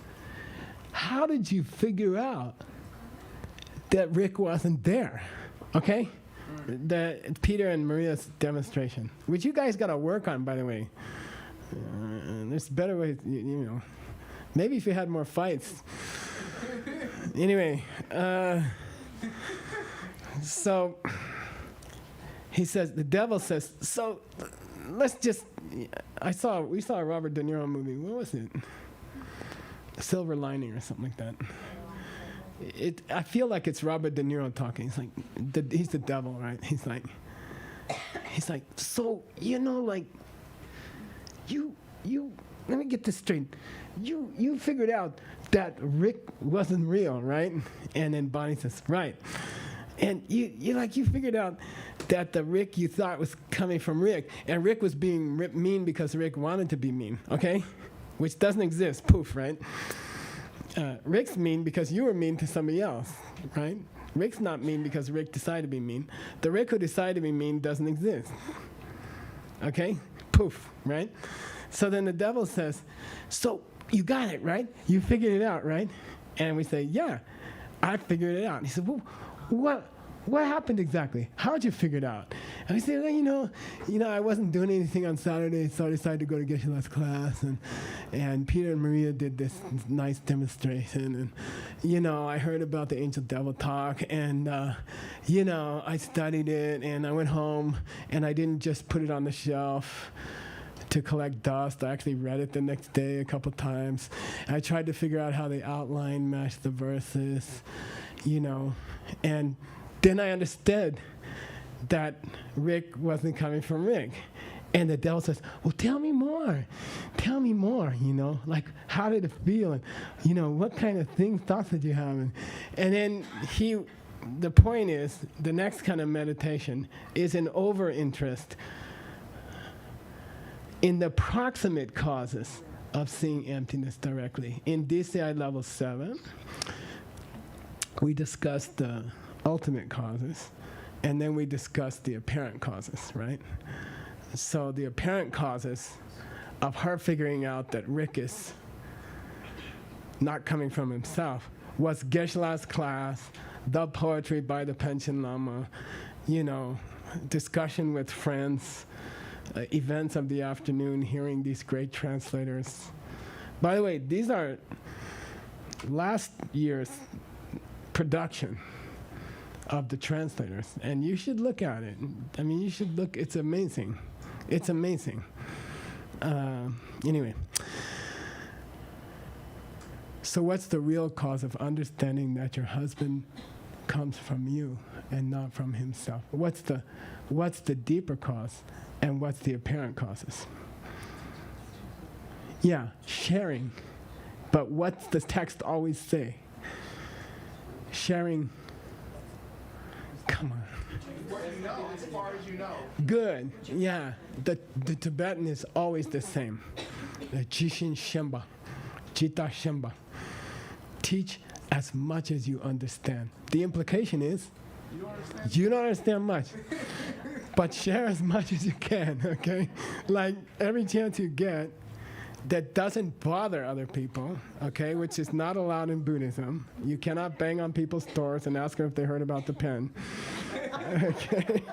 how did you figure out that Rick wasn't there? Okay? The Peter and Maria's demonstration, which you guys got to work on, by the way. There's better ways, you know. Maybe if you had more fights. Anyway, so he says, the devil says, so let's just, we saw a Robert De Niro movie. What was it? Silver Lining or something like that. I feel like it's Robert De Niro talking. He's like, he's the devil, right? He's like, so, you know, like, you, let me get this straight. You figured out that Rick wasn't real, right? And then Bonnie says, right. And you figured out that the Rick you thought was coming from Rick, and Rick was being mean because Rick wanted to be mean, okay? Which doesn't exist, poof, right? Rick's mean because you were mean to somebody else, right? Rick's not mean because Rick decided to be mean. The Rick who decided to be mean doesn't exist. Okay? Poof, right? So then the devil says, so you got it, right? You figured it out, right? And we say, yeah, I figured it out. He said, well, what happened exactly? How did you figure it out? And we say, well, you know, I wasn't doing anything on Saturday, so I decided to go to Geshe-la's class, and Peter and Maria did this nice demonstration, and, you know, I heard about the angel devil talk, and, you know, I studied it, and I went home, and I didn't just put it on the shelf to collect dust. I actually read it the next day a couple times. I tried to figure out how the outline matched the verses, you know, and then I understood that Rick wasn't coming from Rick. And the devil says, well, tell me more, you know, like, how did it feel? And, you know, what kind of thoughts did you have? And then the point is, the next kind of meditation is an over-interest in the proximate causes of seeing emptiness directly. In DCI level 7, we discussed the ultimate causes, and then we discussed the apparent causes, right? So the apparent causes of her figuring out that Rick is not coming from himself was Geshe-la's class, the poetry by the Panchen Lama, you know, discussion with friends, events of the afternoon, hearing these great translators. By the way, these are last year's production of the translators, and you should look at it. I mean, you should look. It's amazing. It's amazing. Anyway. So what's the real cause of understanding that your husband comes from you and not from himself? What's the deeper cause, and what's the apparent causes? Yeah, sharing. But what's the text always say? Sharing. Come on. You know, as far as you know. Good. Yeah. The Tibetan is always the same. The Jishin Shenpa, Jita Shenpa. Teach as much as you understand. The implication is you don't understand much, but share as much as you can, okay? Like every chance you get that doesn't bother other people, okay, which is not allowed in Buddhism. You cannot bang on people's doors and ask them if they heard about the pen. Okay.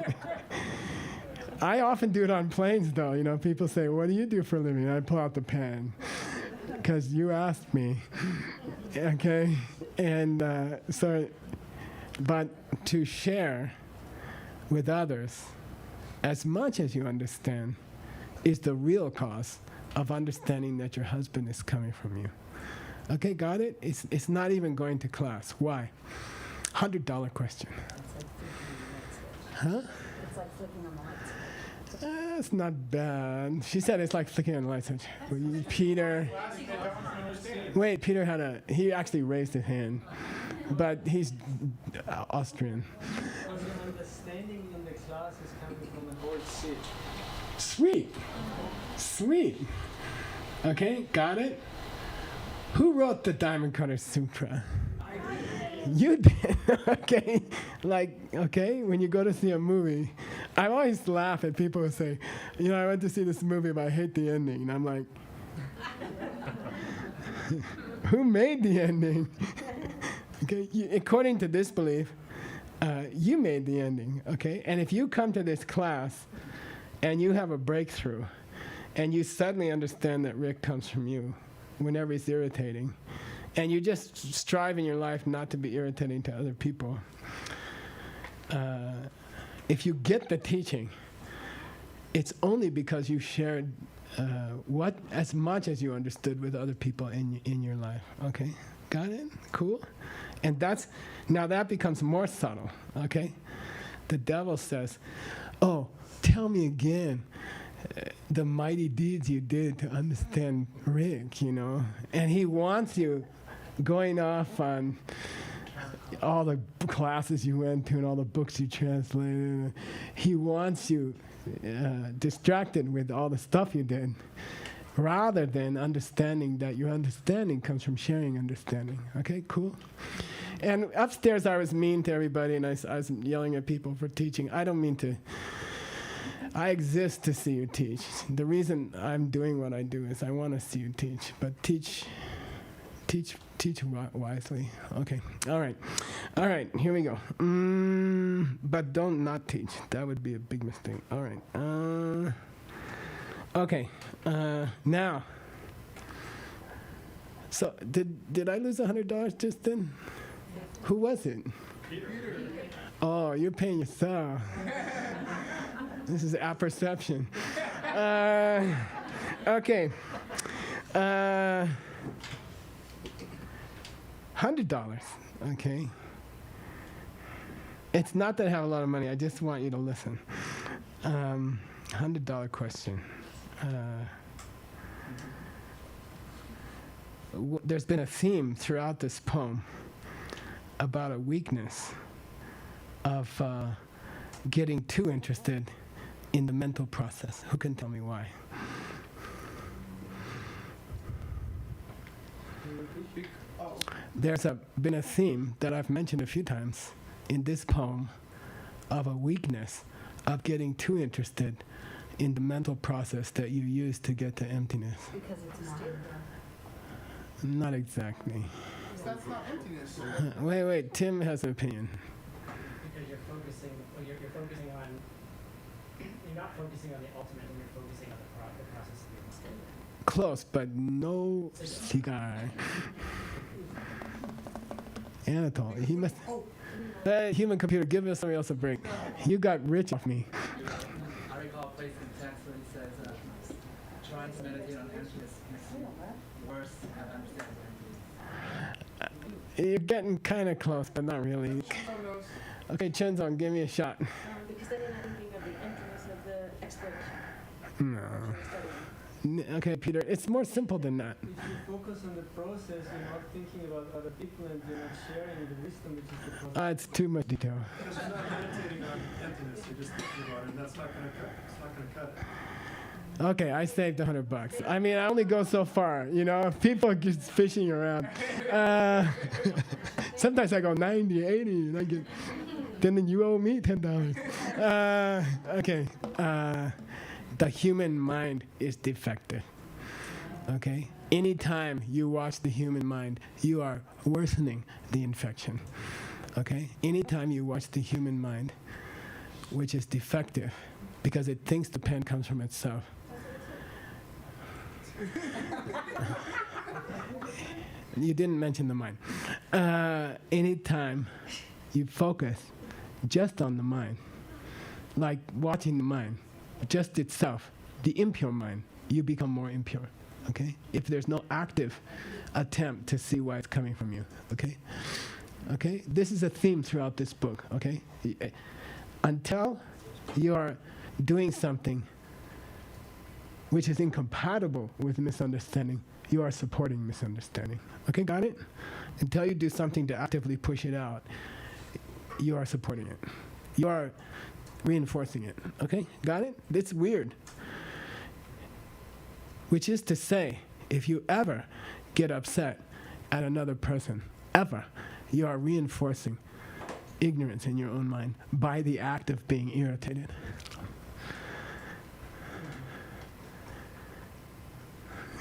I often do it on planes, though. You know, people say, "What do you do for a living?" I pull out the pen because you asked me, okay? And but to share with others as much as you understand is the real cause of understanding that your husband is coming from you. Okay, got it? It's not even going to class. Why? $100 question. Huh? It's like flicking on the lights. It's not bad. She said it's like flicking on the light switch. Peter. Wait, Peter he actually raised his hand, but he's Austrian. Because your understanding in the class is coming from an old seat. Sweet. Sweet. Okay, got it? Who wrote the Diamond Cutter Sutra? You did. Okay. Like, okay, when you go to see a movie, I always laugh at people who say, you know, I went to see this movie, but I hate the ending. And I'm like, who made the ending? Okay, according to this belief, you made the ending, okay? And if you come to this class and you have a breakthrough and you suddenly understand that Rick comes from you whenever he's irritating, and you just strive in your life not to be irritating to other people, if you get the teaching, it's only because you shared as much as you understood with other people in your life. Okay, got it? Cool. And now that becomes more subtle. Okay, the devil says, "Oh, tell me again the mighty deeds you did to understand Rick," you know, and he wants you going off on all the classes you went to and all the books you translated. He wants you distracted with all the stuff you did, rather than understanding that your understanding comes from sharing understanding. Okay, cool. And upstairs I was mean to everybody, and I was yelling at people for teaching. I don't mean to. I exist to see you teach. The reason I'm doing what I do is I want to see you teach, but teach wisely. Okay. All right. Here we go. But don't not teach. That would be a big mistake. All right. Okay. Now. So did I lose $100 just then? Who was it? Peter. Oh, you're paying yourself. This is apperception. Okay. $100. Okay. It's not that I have a lot of money. I just want you to listen. $100 question. There's been a theme throughout this poem about a weakness of getting too interested in the mental process. Who can tell me why? There's been a theme that I've mentioned a few times in this poem of a weakness of getting too interested in the mental process that you use to get to emptiness. Because it's not. Not exactly. That's not emptiness. Wait, Tim has an opinion. Because you're focusing on, you're not focusing on the ultimate, when you're focusing on the process of being still. Close, but no cigar. Anatole, he must. Hey, human computer, give us somebody else a break. You got rich off me. I recall a place in text where he says, trying to meditate on emptiness makes it worse at understanding emptiness. You're getting kind of close, but not really. Okay, Chenzong, give me a shot. Because then you're not thinking of the emptiness of the exploration. No. Okay, Peter, it's more simple than that. If you focus on the process, you're not thinking about other people and you're not sharing the wisdom which is the process. It's too much detail. Because you're not meditating on emptiness, you're just thinking about it, and that's not going to cut. It's not going to cut it. Okay, I saved $100. I mean, I only go so far, you know. If people are just fishing around, sometimes I go 90, 80, and I get. Then you owe me $10. Okay. The human mind is defective. Okay? Anytime you watch the human mind, you are worsening the infection. Okay? Anytime you watch the human mind, which is defective, because it thinks the pen comes from itself. You didn't mention the mind. Anytime you focus just on the mind, like watching the mind, just itself, the impure mind, you become more impure, okay? If there's no active attempt to see why it's coming from you, okay? Okay? This is a theme throughout this book, okay? Until you are doing something which is incompatible with misunderstanding, you are supporting misunderstanding. Okay, got it? Until you do something to actively push it out, you are supporting it. You are reinforcing it. Okay, got it? It's weird. Which is to say, if you ever get upset at another person, ever, you are reinforcing ignorance in your own mind by the act of being irritated.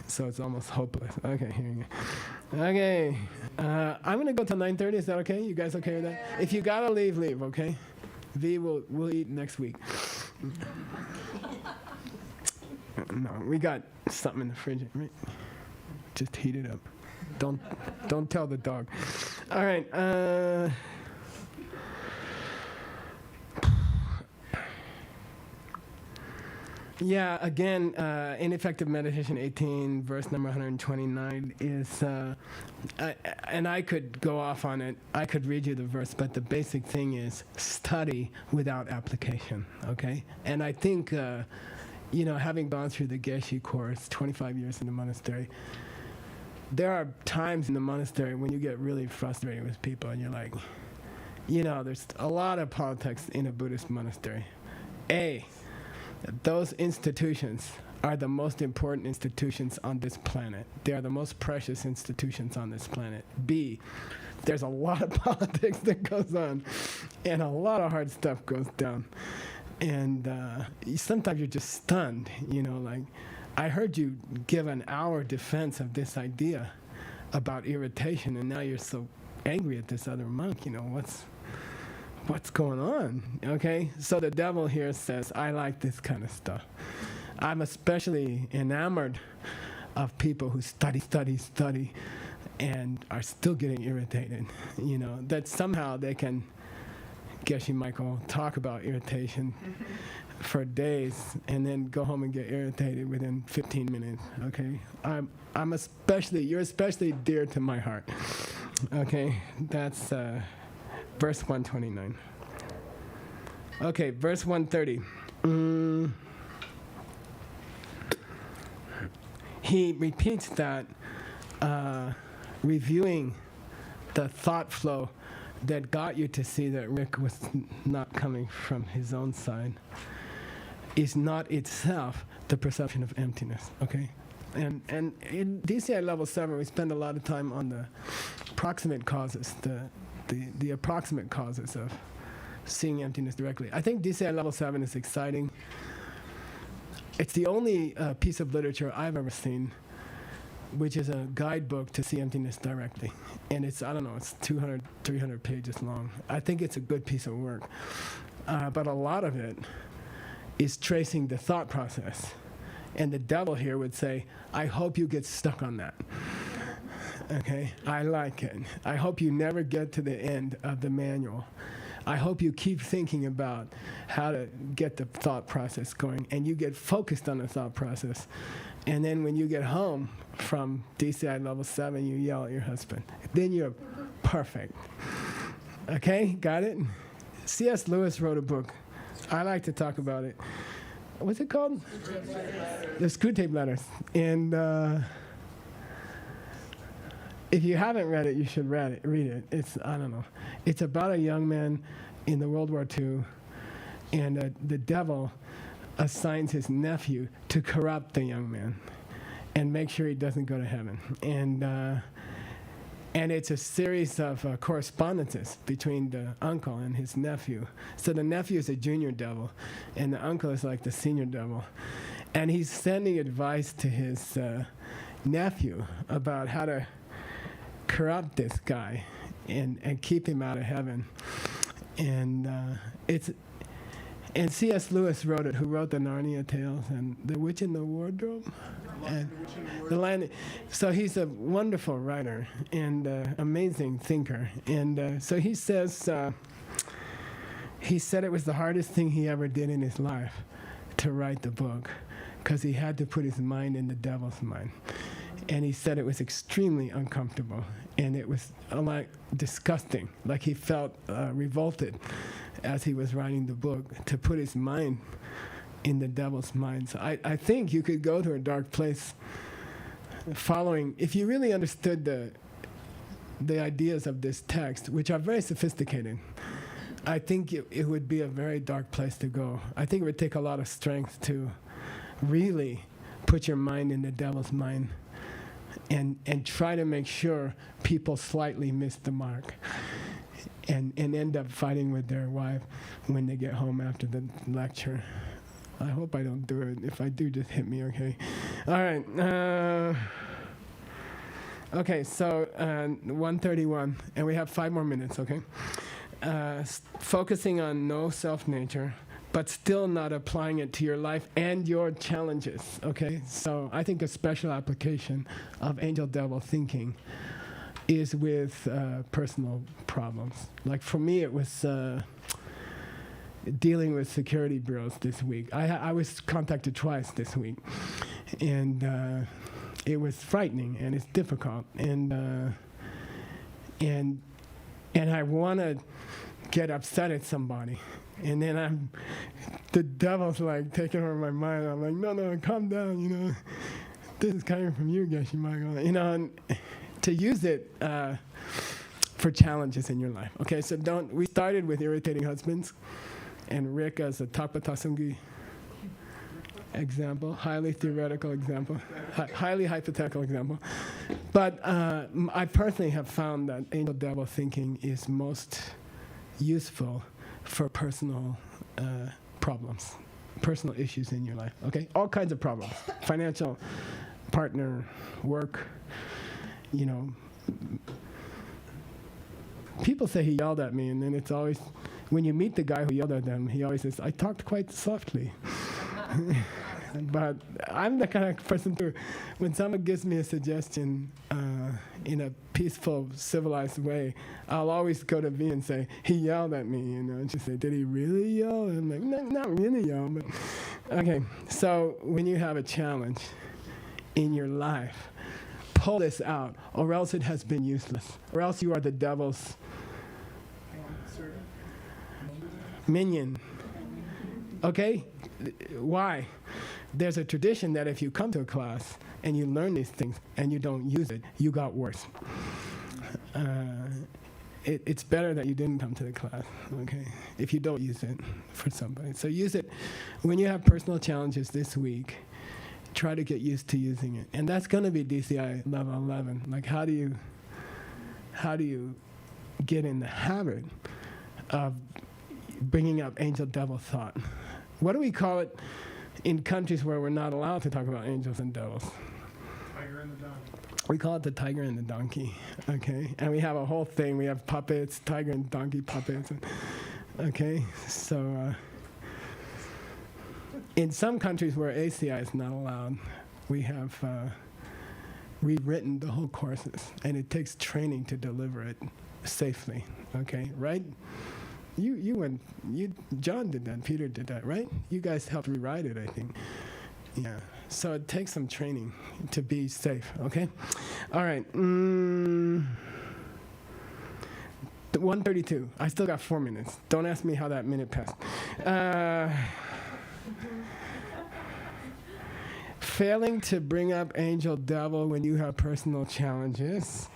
So it's almost hopeless. Okay, here we go. Okay, I'm gonna go till 9:30. Is that okay? You guys okay with that? If you gotta leave, leave. Okay. We'll eat next week. No, we got something in the fridge. Right? Just heat it up. Don't tell the dog. All right. Yeah, again, Ineffective Meditation 18, verse number 129 is, and I could go off on it. I could read you the verse, but the basic thing is study without application, okay? And I think, having gone through the Geshe course, 25 years in the monastery, there are times in the monastery when you get really frustrated with people and you're like, there's a lot of politics in a Buddhist monastery. Those institutions are the most important institutions on this planet. They are the most precious institutions on this planet. B, there's a lot of politics that goes on, and a lot of hard stuff goes down. And sometimes you're just stunned, like, I heard you give an hour defense of this idea about irritation, and now you're so angry at this other monk, what's going on, okay? So the devil here says, I like this kind of stuff. I'm especially enamored of people who study, and are still getting irritated, that somehow they can, Geshe Michael, talk about irritation for days and then go home and get irritated within 15 minutes, okay? You're especially dear to my heart, okay? That's, verse 129. Okay, verse 130. He repeats that, reviewing the thought flow that got you to see that Rick was not coming from his own side is not itself the perception of emptiness, okay? And in DCI level 7, we spend a lot of time on the proximate causes, the approximate causes of seeing emptiness directly. I think DCI level 7 is exciting. It's the only piece of literature I've ever seen which is a guidebook to see emptiness directly. And it's 200, 300 pages long. I think it's a good piece of work. But a lot of it is tracing the thought process. And the devil here would say, I hope you get stuck on that. Okay, I like it. I hope you never get to the end of the manual. I hope you keep thinking about how to get the thought process going, and you get focused on the thought process. And then when you get home from DCI level 7, you yell at your husband. Then you're perfect. Okay, got it? C.S. Lewis wrote a book. I like to talk about it. What's it called? The Screwtape Letters. And if you haven't read it, you should read it. It's, I don't know. It's about a young man in the World War II, and the devil assigns his nephew to corrupt the young man and make sure he doesn't go to heaven. And it's a series of correspondences between the uncle and his nephew. So the nephew is a junior devil, and the uncle is like the senior devil. And he's sending advice to his nephew about how to corrupt this guy and keep him out of heaven. And C.S. Lewis wrote it, who wrote the Narnia Tales and The Witch in the Wardrobe. And the Land. So he's a wonderful writer and amazing thinker. And so he says, he said it was the hardest thing he ever did in his life to write the book, because he had to put his mind in the devil's mind. And he said it was extremely uncomfortable, and it was like disgusting, like he felt revolted as he was writing the book, to put his mind in the devil's mind. So I think you could go to a dark place following, if you really understood the ideas of this text, which are very sophisticated. I think it would be a very dark place to go. I think it would take a lot of strength to really put your mind in the devil's mind and try to make sure people slightly miss the mark and end up fighting with their wife when they get home after the lecture. I hope I don't do it. If I do, just hit me, okay? All right. Okay, so 131, and we have 5 more minutes, okay? Focusing on no self-nature, but still not applying it to your life and your challenges, okay? So I think a special application of angel-devil thinking is with personal problems. Like for me, it was dealing with security bureaus this week. I was contacted twice this week, and it was frightening and it's difficult, and I want to get upset at somebody, and then the devil's like taking over my mind. I'm like, no, calm down, you know. This is coming from you, Geshe Michael, you know, and to use it for challenges in your life. Okay, so we started with irritating husbands, and Rick as a tapatasungi example, highly theoretical example, highly hypothetical example. But I personally have found that angel-devil thinking is most useful for personal problems, personal issues in your life, okay? All kinds of problems, financial, partner, work, you know. People say he yelled at me, and then it's always, when you meet the guy who yelled at them, he always says, I talked quite softly. But I'm the kind of person who, when someone gives me a suggestion in a peaceful, civilized way, I'll always go to V and say, he yelled at me, you know, and she'll say, did he really yell? And I'm like, no, not really yell, but okay. So when you have a challenge in your life, pull this out, or else it has been useless, or else you are the devil's minion. Okay? Why? There's a tradition that if you come to a class and you learn these things and you don't use it, you got worse. It's better that you didn't come to the class, okay, if you don't use it for somebody. So use it when you have personal challenges this week. Try to get used to using it. And that's going to be DCI level 11. Like, how do you get in the habit of bringing up angel-devil thought? What do we call it in countries where we're not allowed to talk about angels and devils? Tiger and the donkey. We call it the tiger and the donkey, okay? And we have a whole thing. We have puppets, tiger and donkey puppets. Okay, so In some countries where ACI is not allowed, we have rewritten the whole courses, and it takes training to deliver it safely. Okay, right? John did that, Peter did that, right? You guys helped rewrite it, I think. Yeah. So it takes some training to be safe. Okay. All right. 1:32. I still got 4 minutes. Don't ask me how that minute passed. Failing to bring up angel devil when you have personal challenges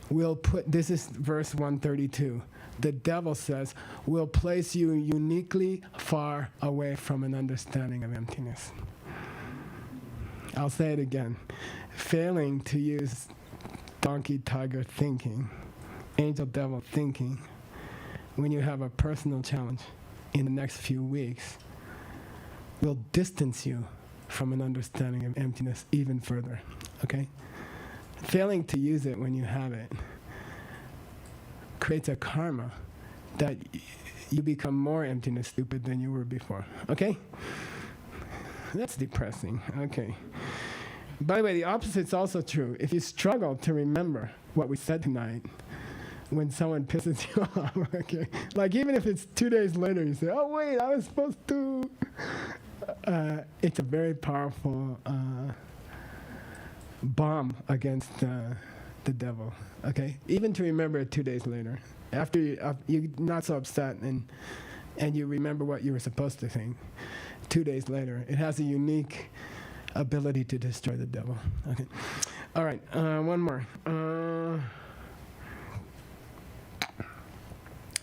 will put, this is verse 132. The devil says, will place you uniquely far away from an understanding of emptiness. I'll say it again. Failing to use donkey tiger thinking, angel devil thinking, when you have a personal challenge in the next few weeks, will distance you from an understanding of emptiness even further, okay? Failing to use it when you have it creates a karma that you become more emptiness stupid than you were before, okay? That's depressing, okay. By the way, the opposite's also true. If you struggle to remember what we said tonight, when someone pisses you off, okay? Like even if it's 2 days later, you say, oh wait, I was supposed to. It's a very powerful bomb against the devil, okay? Even to remember it 2 days later. After you're not so upset and you remember what you were supposed to think, 2 days later, it has a unique ability to destroy the devil, okay? All right, one more.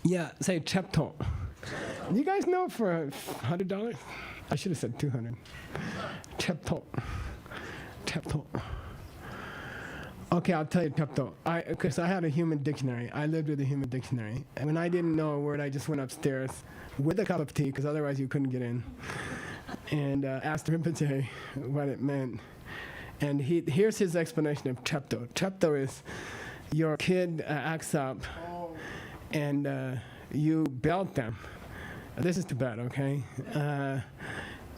Yeah, say chepto. You guys know for $100? I should have said 200. Chepto. Chepto. Okay, I'll tell you chepto. Because I had a human dictionary. I lived with a human dictionary. And when I didn't know a word, I just went upstairs with a cup of tea, because otherwise you couldn't get in, and asked Rinpoche what it meant. And here's his explanation of chepto. Chepto is your kid acts up, and you belt them. This is too bad, okay?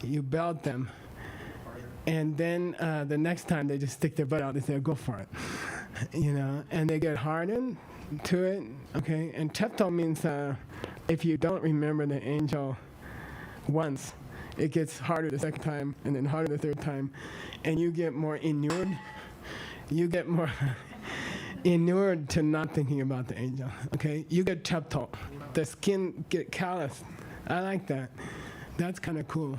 You belt them, and then the next time they just stick their butt out, they say, go for it. You know, and they get hardened to it, okay? And chepto means if you don't remember the angel once, it gets harder the second time, and then harder the third time, and you get more inured. You get more inured to not thinking about the angel, okay? You get chepto. The skin get calloused. I like that. That's kind of cool.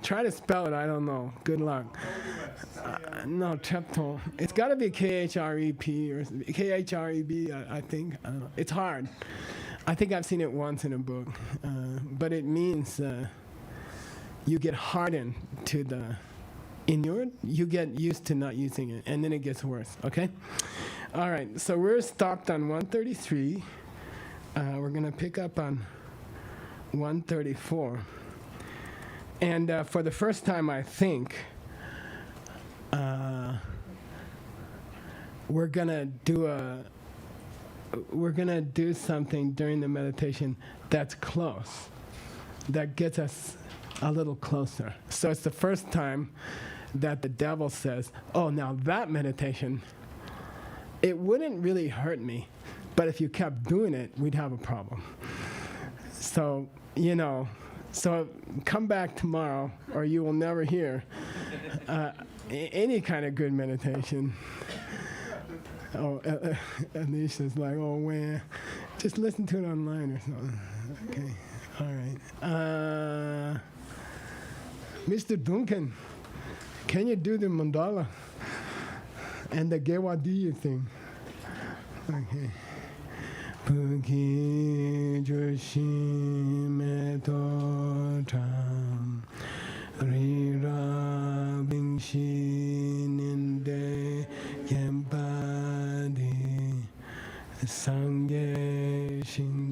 Try to spell it, I don't know. Good luck. No, chepto. It's got to be K-H-R-E-P or K-H-R-E-B, I think. I don't know. It's hard. I think I've seen it once in a book. But it means you get hardened to the inured. You get used to not using it, and then it gets worse, okay? All right, so we're stopped on 133. We're going to pick up on 134. And for the first time, I think, we're gonna do something during the meditation that's close, that gets us a little closer. So it's the first time that the devil says, oh, now that meditation, it wouldn't really hurt me, but if you kept doing it, we'd have a problem. So, you know, so come back tomorrow, or you will never hear any kind of good meditation. Oh, Anisha's like, oh, man, just listen to it online or something. Okay, all right. Mr. Duncan, can you do the mandala and the Gewadiya thing? Okay. Puki Joshime Totam Rira Bingshininde Kempadi Sangye Shin